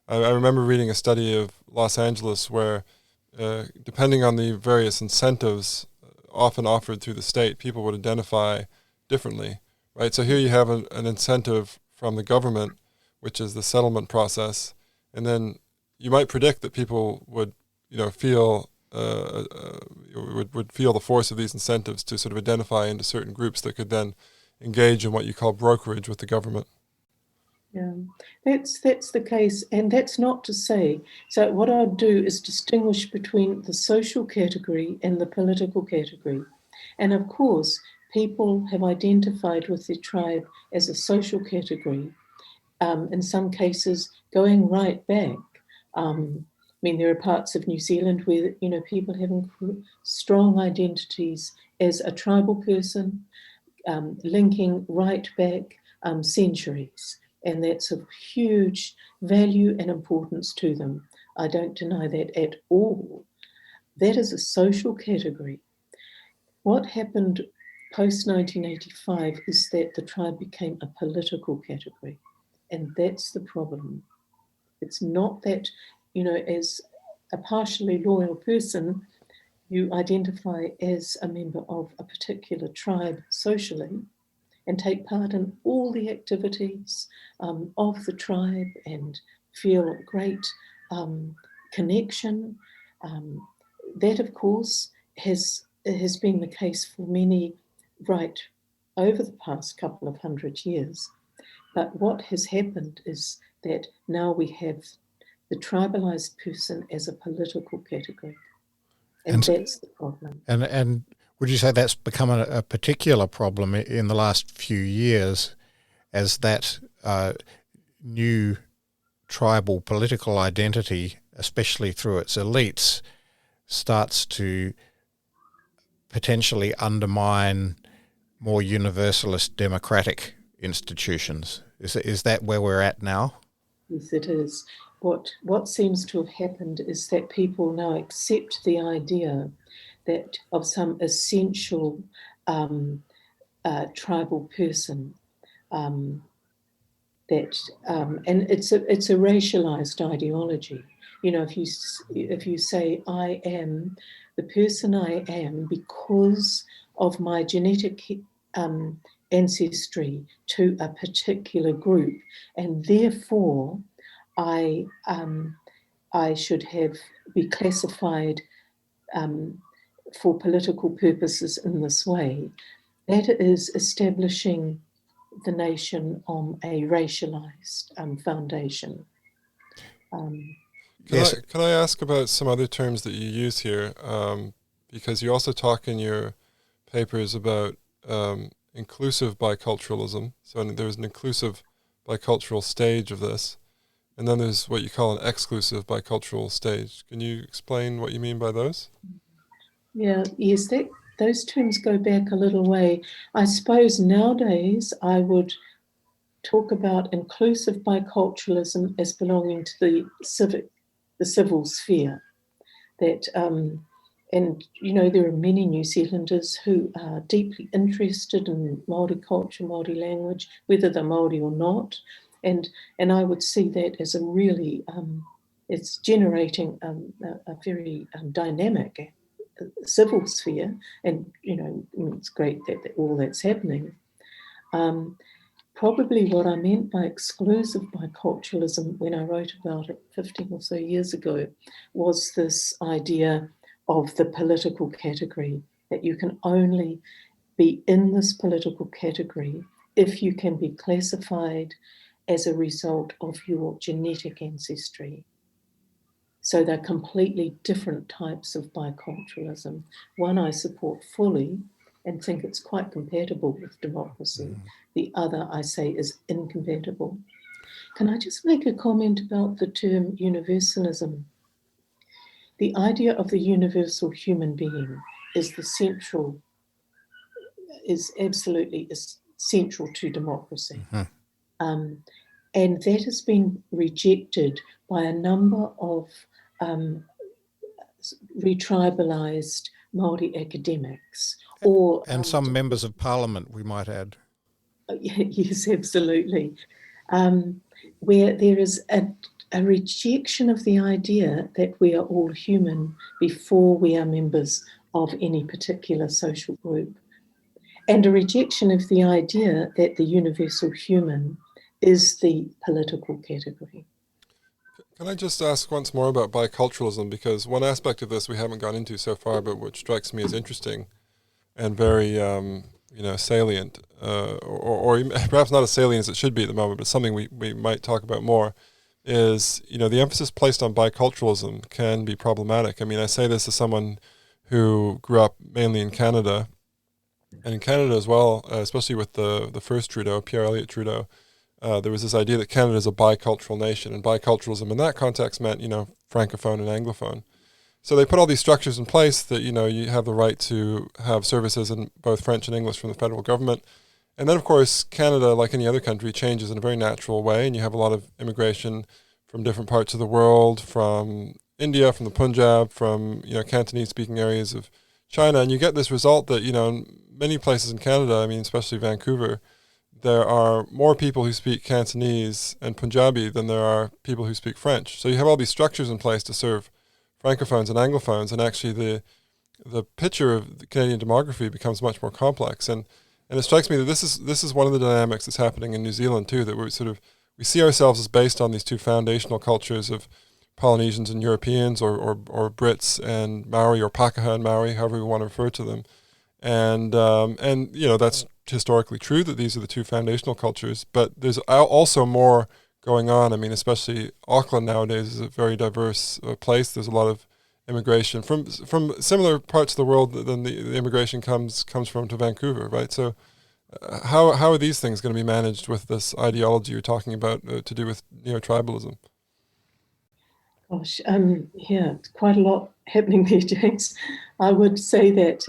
Speaker 3: I remember reading a study of Los Angeles where, depending on the various incentives often offered through the state, people would identify differently, right? So here you have an incentive from the government, which is the settlement process, and then you might predict that people would, feel would feel the force of these incentives to sort of identify into certain groups that could then engage in what you call brokerage with the government.
Speaker 2: Yeah, that's the case, and that's not to say. So what I'll do is distinguish between the social category and the political category, and of course, people have identified with their tribe as a social category. In some cases, going right back mean, there are parts of New Zealand where, people have strong identities as a tribal person, linking right back centuries. And that's of huge value and importance to them. I don't deny that at all. That is a social category. What happened post-1985 is that the tribe became a political category. And that's the problem. It's not that, as a partially loyal person, you identify as a member of a particular tribe socially and take part in all the activities of the tribe and feel great connection. That, of course, has been the case for many right over the past couple of 100 years. But what has happened is that now we have the tribalized person as a political category. And that's the problem.
Speaker 1: And would you say that's become a particular problem in the last few years, as that new tribal political identity, especially through its elites, starts to potentially undermine more universalist democratic institutions? Is that where we're at now?
Speaker 2: Yes, it is. What seems to have happened is that people now accept the idea that of some essential tribal person, and it's a racialized ideology. If you say I am the person I am because of my genetic ancestry to a particular group, and therefore I should be classified for political purposes in this way, that is establishing the nation on a racialized foundation.
Speaker 3: Can I ask about some other terms that you use here? Because you also talk in your papers about inclusive biculturalism. So there's an inclusive bicultural stage of this, and then there's what you call an exclusive bicultural stage. Can you explain what you mean by those?
Speaker 2: Yes, those terms go back a little way. I suppose nowadays I would talk about inclusive biculturalism as belonging to the civil sphere. That and there are many New Zealanders who are deeply interested in Māori culture, Māori language, whether they're Māori or not, and I would see that as a really it's generating a very dynamic civil sphere, and it's great that all that's happening. Probably what I meant by exclusive biculturalism when I wrote about it 15 or so years ago was this idea of the political category, that you can only be in this political category if you can be classified as a result of your genetic ancestry. So they're completely different types of biculturalism. One I support fully and think it's quite compatible with democracy. The other I say is incompatible. Can I just make a comment about the term universalism? The idea of the universal human being is absolutely central to democracy. Mm-hmm. And that has been rejected by a number of re-tribalized Māori academics.
Speaker 1: And some members of parliament, we might add.
Speaker 2: Yes, absolutely. Where there is a rejection of the idea that we are all human before we are members of any particular social group, and a rejection of the idea that the universal human is the political category.
Speaker 3: Can I just ask once more about biculturalism? Because one aspect of this we haven't gone into so far, but which strikes me as interesting and very salient, or perhaps not as salient as it should be at the moment, but something we might talk about more, is the emphasis placed on biculturalism can be problematic. I mean, I say this as someone who grew up mainly in Canada, and in Canada as well, especially with the first Trudeau, Pierre Elliott Trudeau, there was this idea that Canada is a bicultural nation, and biculturalism in that context meant, Francophone and Anglophone. So they put all these structures in place that, you have the right to have services in both French and English from the federal government. And then, of course, Canada, like any other country, changes in a very natural way, and you have a lot of immigration from different parts of the world, from India, from the Punjab, from, Cantonese-speaking areas of China, and you get this result that, in many places in Canada, especially Vancouver, there are more people who speak Cantonese and Punjabi than there are people who speak French. So you have all these structures in place to serve Francophones and Anglophones, and actually the picture of the Canadian demography becomes much more complex. And it strikes me that this is one of the dynamics that's happening in New Zealand too, that we see ourselves as based on these two foundational cultures of Polynesians and Europeans, or Brits and Maori, or Pākehā and Maori, however we want to refer to them. And that's historically true that these are the two foundational cultures, but there's also more going on. Especially Auckland nowadays is a very diverse place. There's a lot of immigration from similar parts of the world than the immigration comes from to Vancouver, right? So how are these things going to be managed with this ideology you're talking about to do with tribalism?
Speaker 2: Gosh, yeah, quite a lot happening there, James. I would say that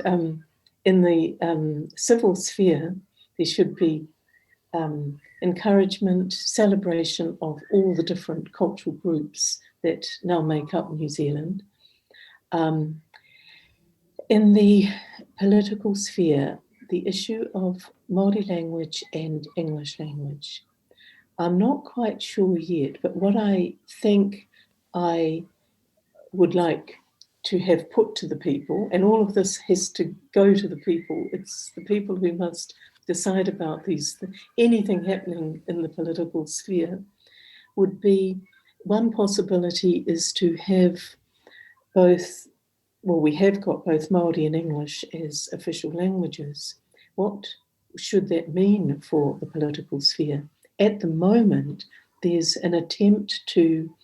Speaker 2: in the civil sphere, there should be encouragement, celebration of all the different cultural groups that now make up New Zealand. In the political sphere, the issue of Māori language and English language, I'm not quite sure yet, but what I think I would like to have put to the people, and all of this has to go to the people. It's the people who must decide about anything happening in the political sphere, would be, one possibility is to have we have got both Māori and English as official languages. What should that mean for the political sphere? At the moment, there's an attempt to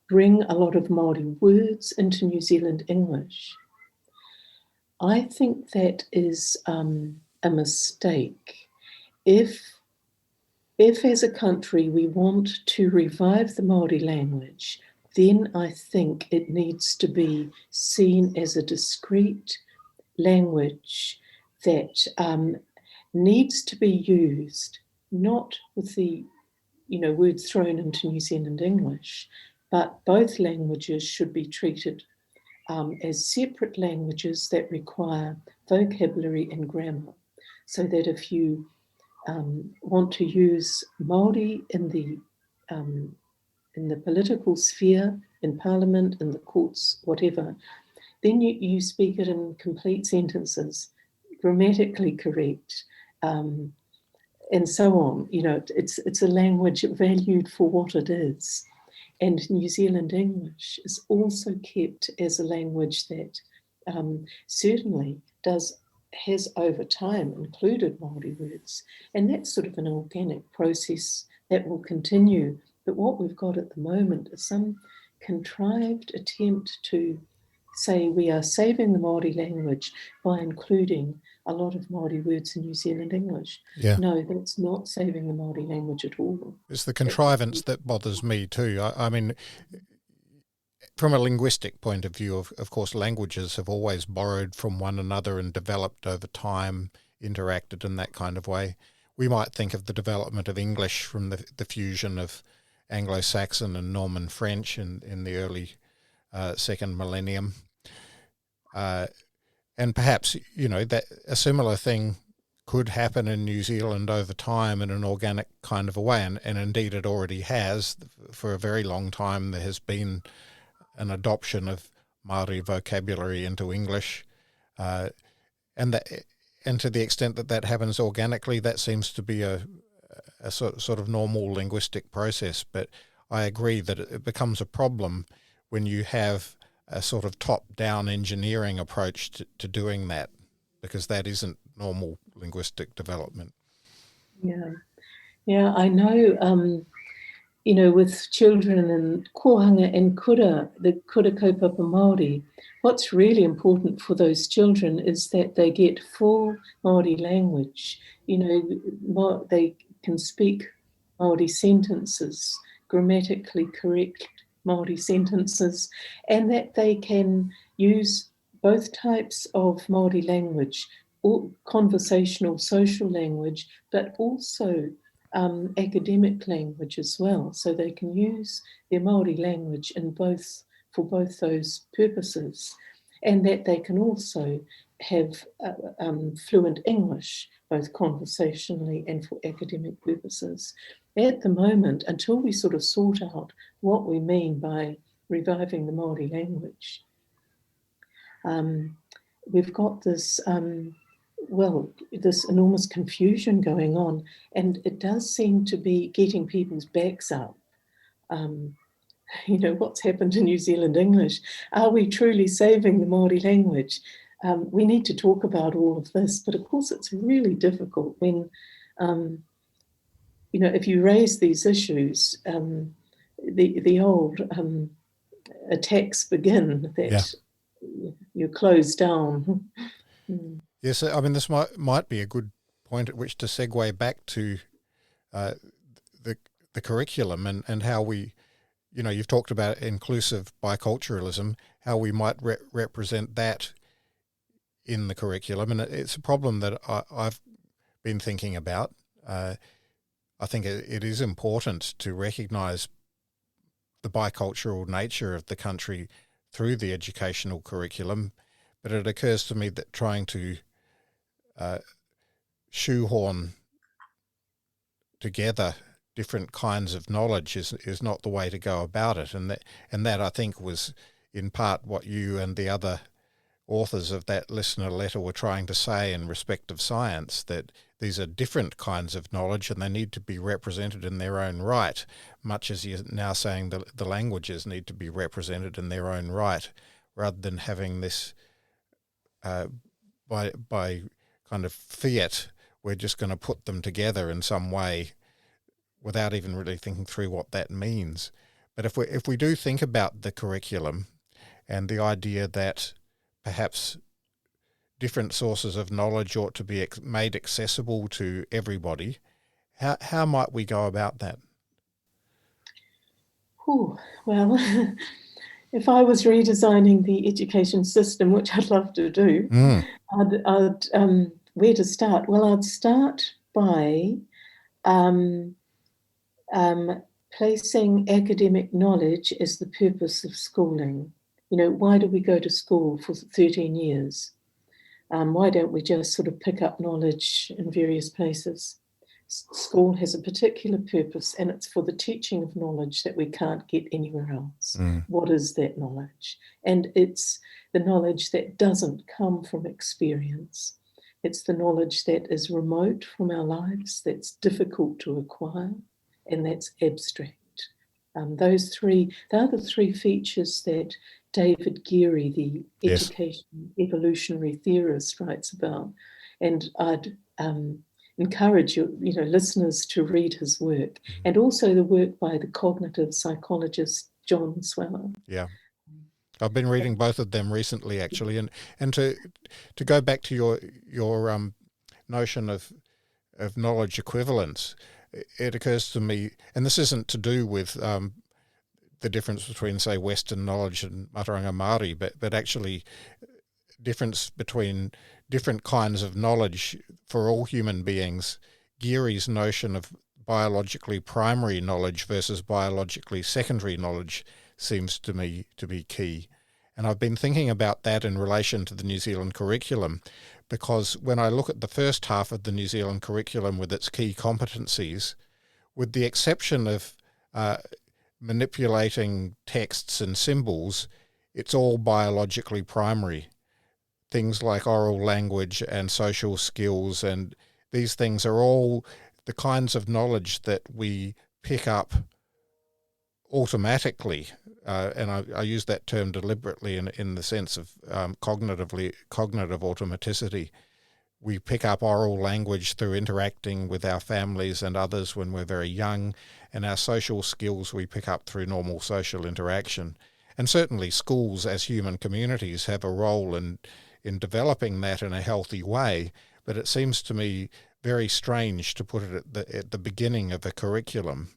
Speaker 2: bring a lot of Māori words into New Zealand English. I think that is a mistake. If as a country we want to revive the Māori language, then I think it needs to be seen as a discrete language that needs to be used, not with the words thrown into New Zealand English, but both languages should be treated as separate languages that require vocabulary and grammar, so that if you want to use Māori in the political sphere, in Parliament, in the courts, whatever, then you speak it in complete sentences, grammatically correct, and so on. It's a language valued for what it is. And New Zealand English is also kept as a language that certainly has over time included Māori words. And that's sort of an organic process that will continue. But what we've got at the moment is some contrived attempt to say we are saving the Māori language by including a lot of Māori words in New Zealand English.
Speaker 1: Yeah.
Speaker 2: No, that's not saving the Māori language at all.
Speaker 1: It's the contrivance that bothers me too. I mean, from a linguistic point of view, of course, languages have always borrowed from one another and developed over time, interacted in that kind of way. We might think of the development of English from the fusion of Anglo-Saxon and Norman French in the early second millennium. And perhaps, that a similar thing could happen in New Zealand over time in an organic kind of a way. And indeed it already has. For a very long time there has been an adoption of Māori vocabulary into English. And to the extent that happens organically, that seems to be a sort of normal linguistic process. But I agree that it becomes a problem when you have a sort of top-down engineering approach to doing that, because that isn't normal linguistic development.
Speaker 2: Yeah, I know, with children and kohanga and kura, the kura kaupapa Māori, what's really important for those children is that they get full Māori language. They can speak Māori sentences, grammatically correct Māori sentences, and that they can use both types of Māori language, or conversational, social language, but also academic language as well. So they can use their Māori language for both those purposes, and that they can also have fluent English, both conversationally and for academic purposes. At the moment, until we sort of sort out what we mean by reviving the Māori language, we've got this, this enormous confusion going on, and it does seem to be getting people's backs up. What's happened to New Zealand English? Are we truly saving the Māori language? We need to talk about all of this, but of course it's really difficult when, if you raise these issues, the old attacks begin that you're closed down.
Speaker 1: Yes, I mean, this might be a good point at which to segue back to the curriculum and how we, you've talked about inclusive biculturalism, how we might represent that in the curriculum. And it's a problem that I've been thinking about. I think it is important to recognise the bicultural nature of the country through the educational curriculum, but it occurs to me that trying to shoehorn together different kinds of knowledge is not the way to go about it, and that I think was in part what you and the other authors of that listener letter were trying to say in respect of science, that these are different kinds of knowledge and they need to be represented in their own right, much as you're now saying the languages need to be represented in their own right, rather than having this by kind of fiat, we're just going to put them together in some way without even really thinking through what that means. But if we do think about the curriculum and the idea that perhaps different sources of knowledge ought to be made accessible to everybody, how might we go about that?
Speaker 2: Well, if I was redesigning the education system, which I'd love to do, I'd where to start? Well, I'd start by placing academic knowledge as the purpose of schooling. Why do we go to school for 13 years? Why don't we just sort of pick up knowledge in various places? School has a particular purpose, and it's for the teaching of knowledge that we can't get anywhere else. What is that knowledge? And it's the knowledge that doesn't come from experience. It's the knowledge that is remote from our lives, that's difficult to acquire, and that's abstract. Those three, they're the three features that David Geary, the education evolutionary theorist, writes about. And I'd encourage your listeners to read his work, and also the work by the cognitive psychologist John Sweller.
Speaker 1: Yeah. I've been reading both of them recently, actually, and to go back to your notion of knowledge equivalence, it occurs to me, and this isn't to do with the difference between, say, Western knowledge and Mataranga Maori, but actually difference between different kinds of knowledge for all human beings. Geary's notion of biologically primary knowledge versus biologically secondary knowledge seems to me to be key. And I've been thinking about that in relation to the New Zealand curriculum, because when I look at the first half of the New Zealand curriculum with its key competencies, with the exception of manipulating texts and symbols, it's all biologically primary. Things like oral language and social skills, and these things are all the kinds of knowledge that we pick up automatically, and I use that term deliberately in the sense of cognitive automaticity. We pick up oral language through interacting with our families and others when we're very young, and our social skills we pick up through normal social interaction. And certainly schools as human communities have a role in developing that in a healthy way, but it seems to me very strange to put it at the beginning of a curriculum,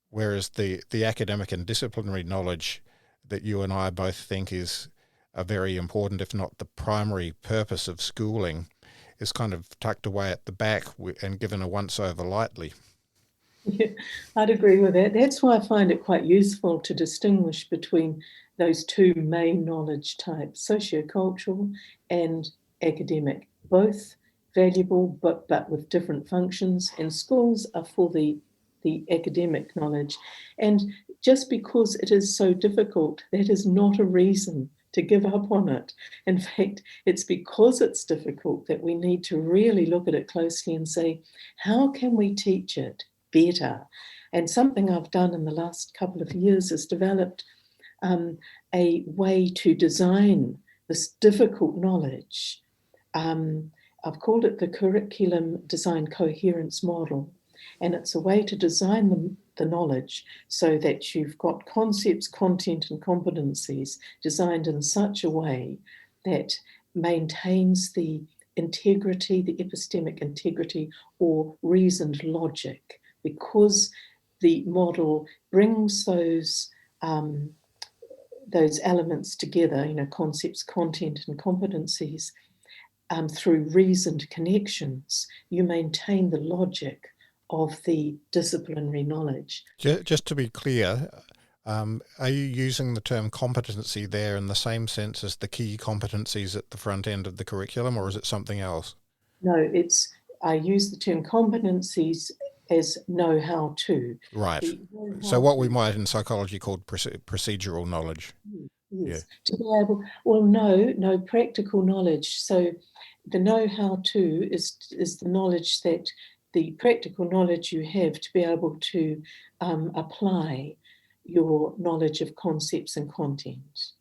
Speaker 1: whereas the academic and disciplinary knowledge that you and I both think is a very important, if not the primary purpose of schooling, is kind of tucked away at the back and given a once-over lightly.
Speaker 2: Yeah, I'd agree with that. That's why I find it quite useful to distinguish between those two main knowledge types, sociocultural and academic, both valuable but with different functions, and schools are for the academic knowledge. And just because it is so difficult, that is not a reason to give up on it. In fact, it's because it's difficult that we need to really look at it closely and say, how can we teach it better? And something I've done in the last couple of years is developed a way to design this difficult knowledge. I've called it the Curriculum Design Coherence Model. And it's a way to design the knowledge so that you've got concepts, content, and competencies designed in such a way that maintains the integrity, the epistemic integrity or reasoned logic, because the model brings those elements together, concepts, content, and competencies through reasoned connections. You maintain the logic of the disciplinary knowledge.
Speaker 1: Just to be clear, are you using the term competency there in the same sense as the key competencies at the front end of the curriculum, or is it something else?
Speaker 2: No, I use the term competencies as know-how to.
Speaker 1: Right. So what we might in psychology call procedural knowledge.
Speaker 2: Yes.
Speaker 1: Yeah.
Speaker 2: To be able, no practical knowledge. So the know-how to is the knowledge that the practical knowledge you have to be able to apply your knowledge of concepts and content.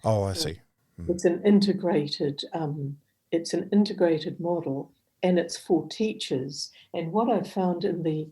Speaker 1: Oh, I see.
Speaker 2: It's an integrated model, and it's for teachers. And what I've found in the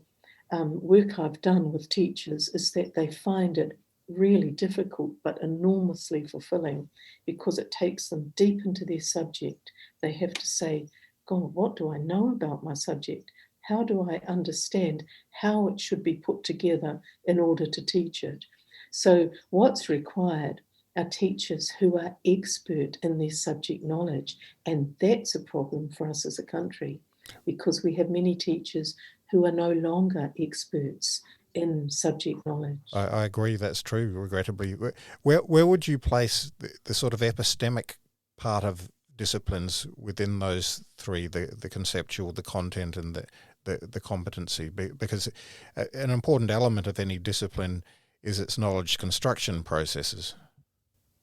Speaker 2: work I've done with teachers is that they find it really difficult but enormously fulfilling, because it takes them deep into their subject. They have to say, God, what do I know about my subject? How do I understand how it should be put together in order to teach it? So what's required are teachers who are expert in their subject knowledge. And that's a problem for us as a country, because we have many teachers who are no longer experts in subject knowledge.
Speaker 1: I agree, that's true, regrettably. Where would you place the sort of epistemic part of disciplines within those three, the conceptual, the content, and the competency? Because an important element of any discipline is its knowledge construction processes.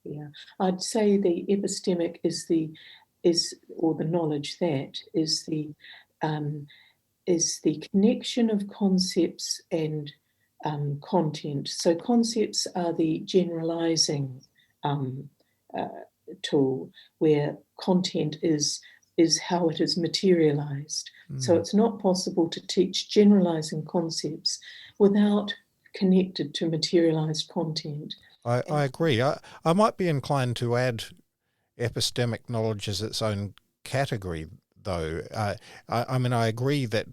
Speaker 2: Yeah, I'd say the epistemic is the knowledge that is the connection of concepts and content. So concepts are the generalizing tool, where content is how it is materialized. So it's not possible to teach generalizing concepts without connected to materialized content.
Speaker 1: I agree. I might be inclined to add epistemic knowledge as its own category, though. I mean, I agree that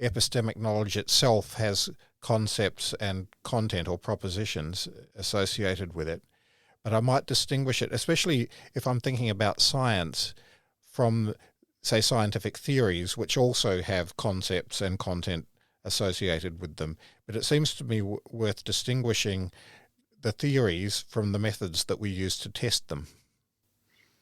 Speaker 1: epistemic knowledge itself has concepts and content or propositions associated with it, but I might distinguish it, especially if I'm thinking about science, from, say, scientific theories, which also have concepts and content associated with them. But it seems to me worth distinguishing the theories from the methods that we use to test them.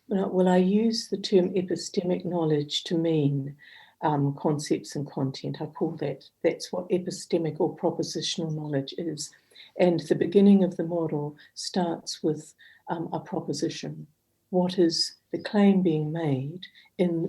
Speaker 2: Well, I use the term epistemic knowledge to mean concepts and content. I call that's what epistemic or propositional knowledge is. And the beginning of the model starts with a proposition. What is the claim being made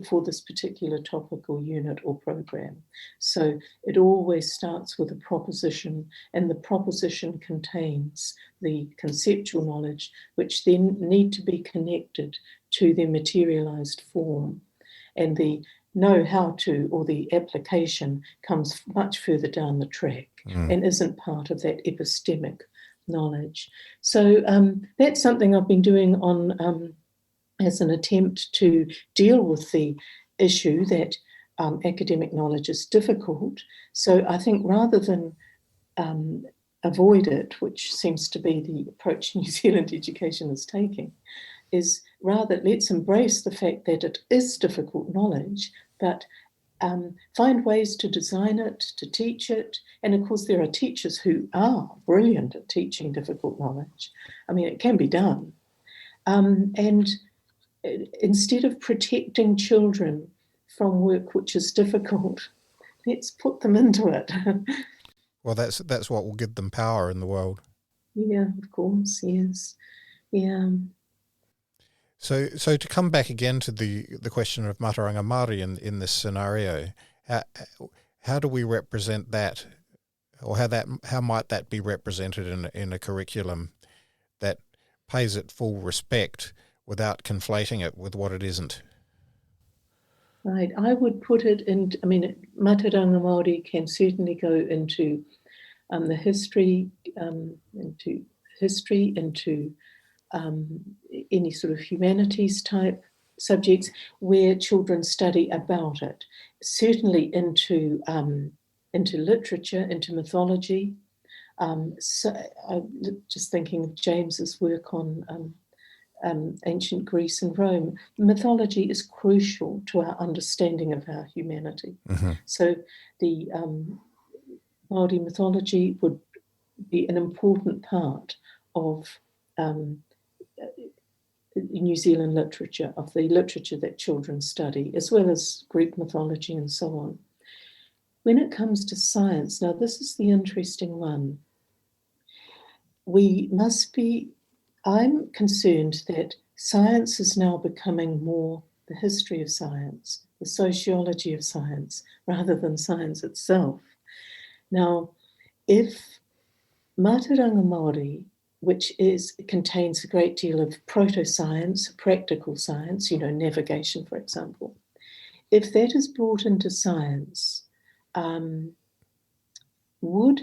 Speaker 2: for this particular topic or unit or program? So it always starts with a proposition, and the proposition contains the conceptual knowledge, which then need to be connected to their materialized form. And the know-how to, or the application, comes much further down the track and isn't part of that epistemic knowledge. So that's something I've been doing on as an attempt to deal with the issue that academic knowledge is difficult. So I think rather than avoid it, which seems to be the approach New Zealand education is taking, is rather let's embrace the fact that it is difficult knowledge, but find ways to design it, to teach it. And of course, there are teachers who are brilliant at teaching difficult knowledge. I mean, it can be done. And instead of protecting children from work which is difficult, let's put them into it.
Speaker 1: Well, that's what will give them power in the world.
Speaker 2: Yeah, of course, yes. Yeah.
Speaker 1: So to come back again to the question of Mataranga Maori in this scenario, how do we represent that, or how might that be represented in a curriculum that pays it full respect without conflating it with what it isn't?
Speaker 2: Right, I would put it in, I mean, Mataranga Maori can certainly go into the history, into any sort of humanities type subjects where children study about it. Certainly into literature, into mythology. So I'm just thinking of James's work on ancient Greece and Rome. Mythology is crucial to our understanding of our humanity.
Speaker 1: Mm-hmm.
Speaker 2: So the Māori mythology would be an important part of New Zealand literature, of the literature that children study, as well as Greek mythology and so on. When it comes to science, now this is the interesting one. I'm concerned that science is now becoming more the history of science, the sociology of science, rather than science itself. Now, if Mataranga Maori, which contains a great deal of proto-science, practical science, navigation, for example, if that is brought into science, would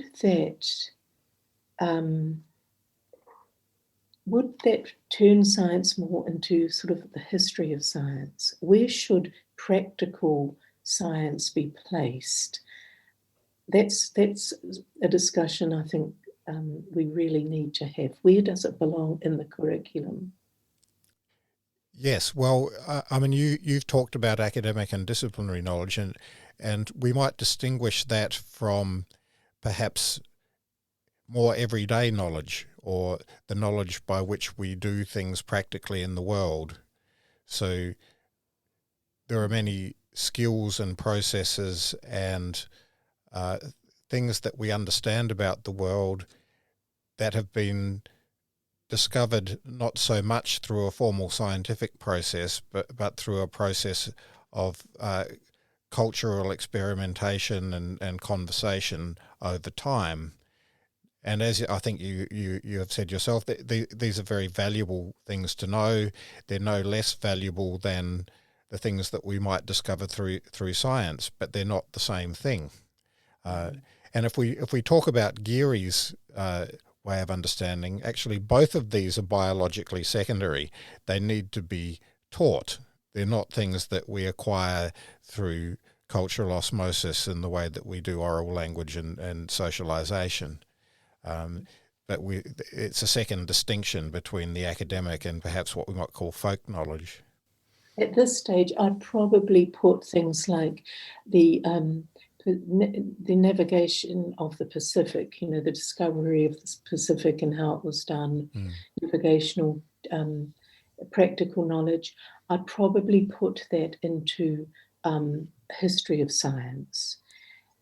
Speaker 2: that turn science more into sort of the history of science? Where should practical science be placed? That's a discussion I think we really need to have. Where does it belong in the curriculum?
Speaker 1: Yes, well, I mean, you've talked about academic and disciplinary knowledge, and we might distinguish that from perhaps more everyday knowledge, or the knowledge by which we do things practically in the world. So there are many skills and processes and things that we understand about the world that have been discovered not so much through a formal scientific process, but through a process of cultural experimentation and conversation over time. And as I think you have said yourself, these are very valuable things to know. They're no less valuable than the things that we might discover through science, but they're not the same thing. And if we talk about Geary's way of understanding, actually both of these are biologically secondary. They need to be taught. They're not things that we acquire through cultural osmosis in the way that we do oral language and socialization. But it's a second distinction between the academic and perhaps what we might call folk knowledge.
Speaker 2: At this stage, I'd probably put things like the navigation of the Pacific, the discovery of the Pacific and how it was done, navigational, practical knowledge. I'd probably put that into history of science.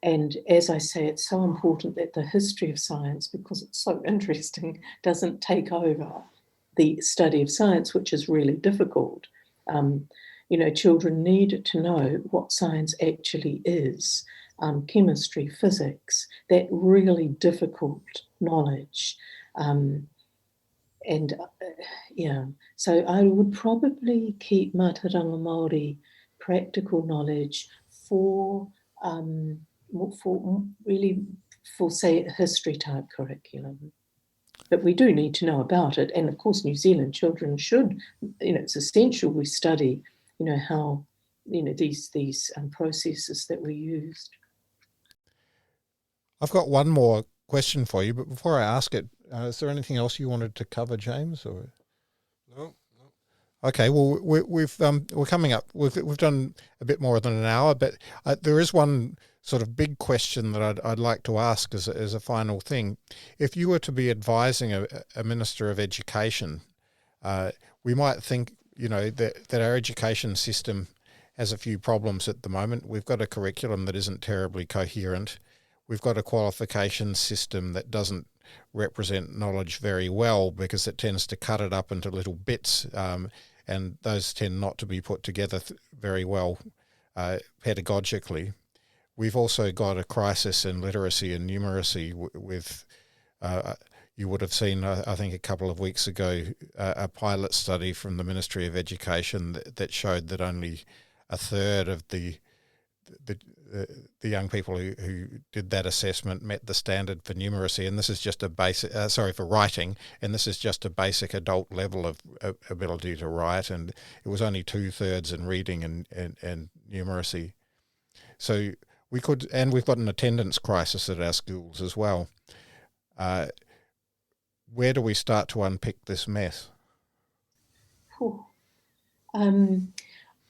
Speaker 2: And as I say, it's so important that the history of science, because it's so interesting, doesn't take over the study of science, which is really difficult. Children need to know what science actually is, chemistry, physics, that really difficult knowledge. So I would probably keep Mataranga Maori practical knowledge for say, a history type curriculum. But we do need to know about it. And of course, New Zealand children should, it's essential we study, how these processes that we used.
Speaker 1: I've got one more question for you, but before I ask it, is there anything else you wanted to cover, James? Or
Speaker 3: No.
Speaker 1: okay, well we're coming up. We've done a bit more than an hour, but there is one sort of big question that I'd like to ask as a final thing. If you were to be advising a Minister of Education, we might think that our education system has a few problems at the moment. We've got a curriculum that isn't terribly coherent. We've got a qualification system that doesn't represent knowledge very well because it tends to cut it up into little bits, and those tend not to be put together very well pedagogically. We've also got a crisis in literacy and numeracy with, you would have seen, I think a couple of weeks ago, a pilot study from the Ministry of Education that showed that only a third of the young people who did that assessment met the standard for numeracy, and this is just a basic, for writing, and this is just a basic adult level of ability to write, and it was only 2/3 in reading and numeracy. So we've got an attendance crisis at our schools as well. Where do we start to unpick this mess?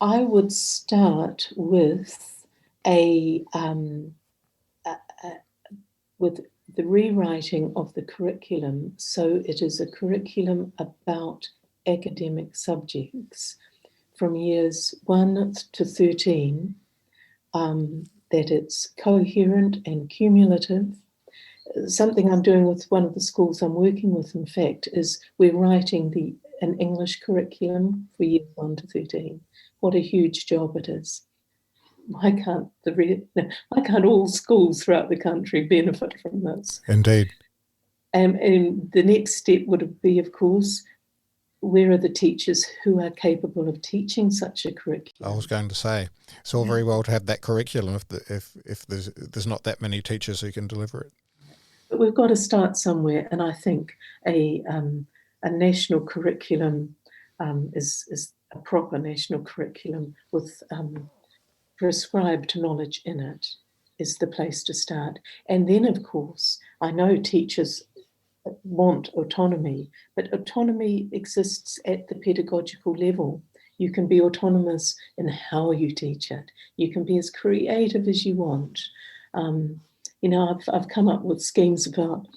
Speaker 2: I would start with with the rewriting of the curriculum, so it is a curriculum about academic subjects from years 1 to 13, that it's coherent and cumulative. Something I'm doing with one of the schools I'm working with, in fact, is we're writing an English curriculum for years 1 to 13. What a huge job it is. Why can't all schools throughout the country benefit from this?
Speaker 1: Indeed.
Speaker 2: And the next step would be, of course, where are the teachers who are capable of teaching such a curriculum?
Speaker 1: I was going to say, it's all very well to have that curriculum if there's not that many teachers who can deliver it.
Speaker 2: But we've got to start somewhere, and I think a national curriculum is a proper national curriculum with prescribed knowledge in it is the place to start. And then, of course, I know teachers want autonomy, but autonomy exists at the pedagogical level. You can be autonomous in how you teach it. You can be as creative as you want. I've come up with schemes about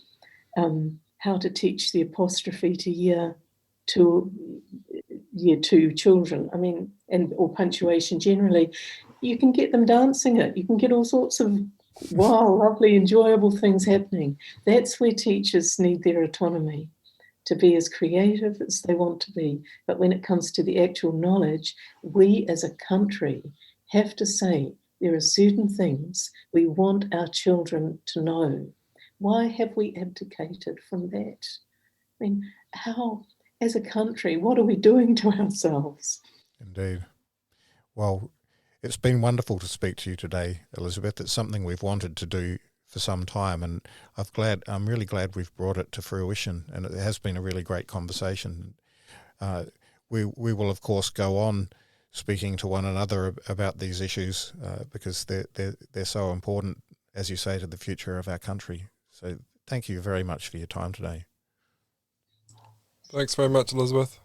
Speaker 2: how to teach the apostrophe to year two children, or punctuation generally. You can get them dancing it. You can get all sorts of lovely, enjoyable things happening. That's where teachers need their autonomy, to be as creative as they want to be. But when it comes to the actual knowledge, we as a country have to say there are certain things we want our children to know. Why have we abdicated from that? How, as a country, what are we doing to ourselves?
Speaker 1: Indeed. Well, it's been wonderful to speak to you today, Elizabeth. It's something we've wanted to do for some time, and I'm really glad we've brought it to fruition, and it has been a really great conversation. We will, of course, go on speaking to one another about these issues because they're so important, as you say, to the future of our country. So thank you very much for your time today.
Speaker 3: Thanks very much, Elizabeth.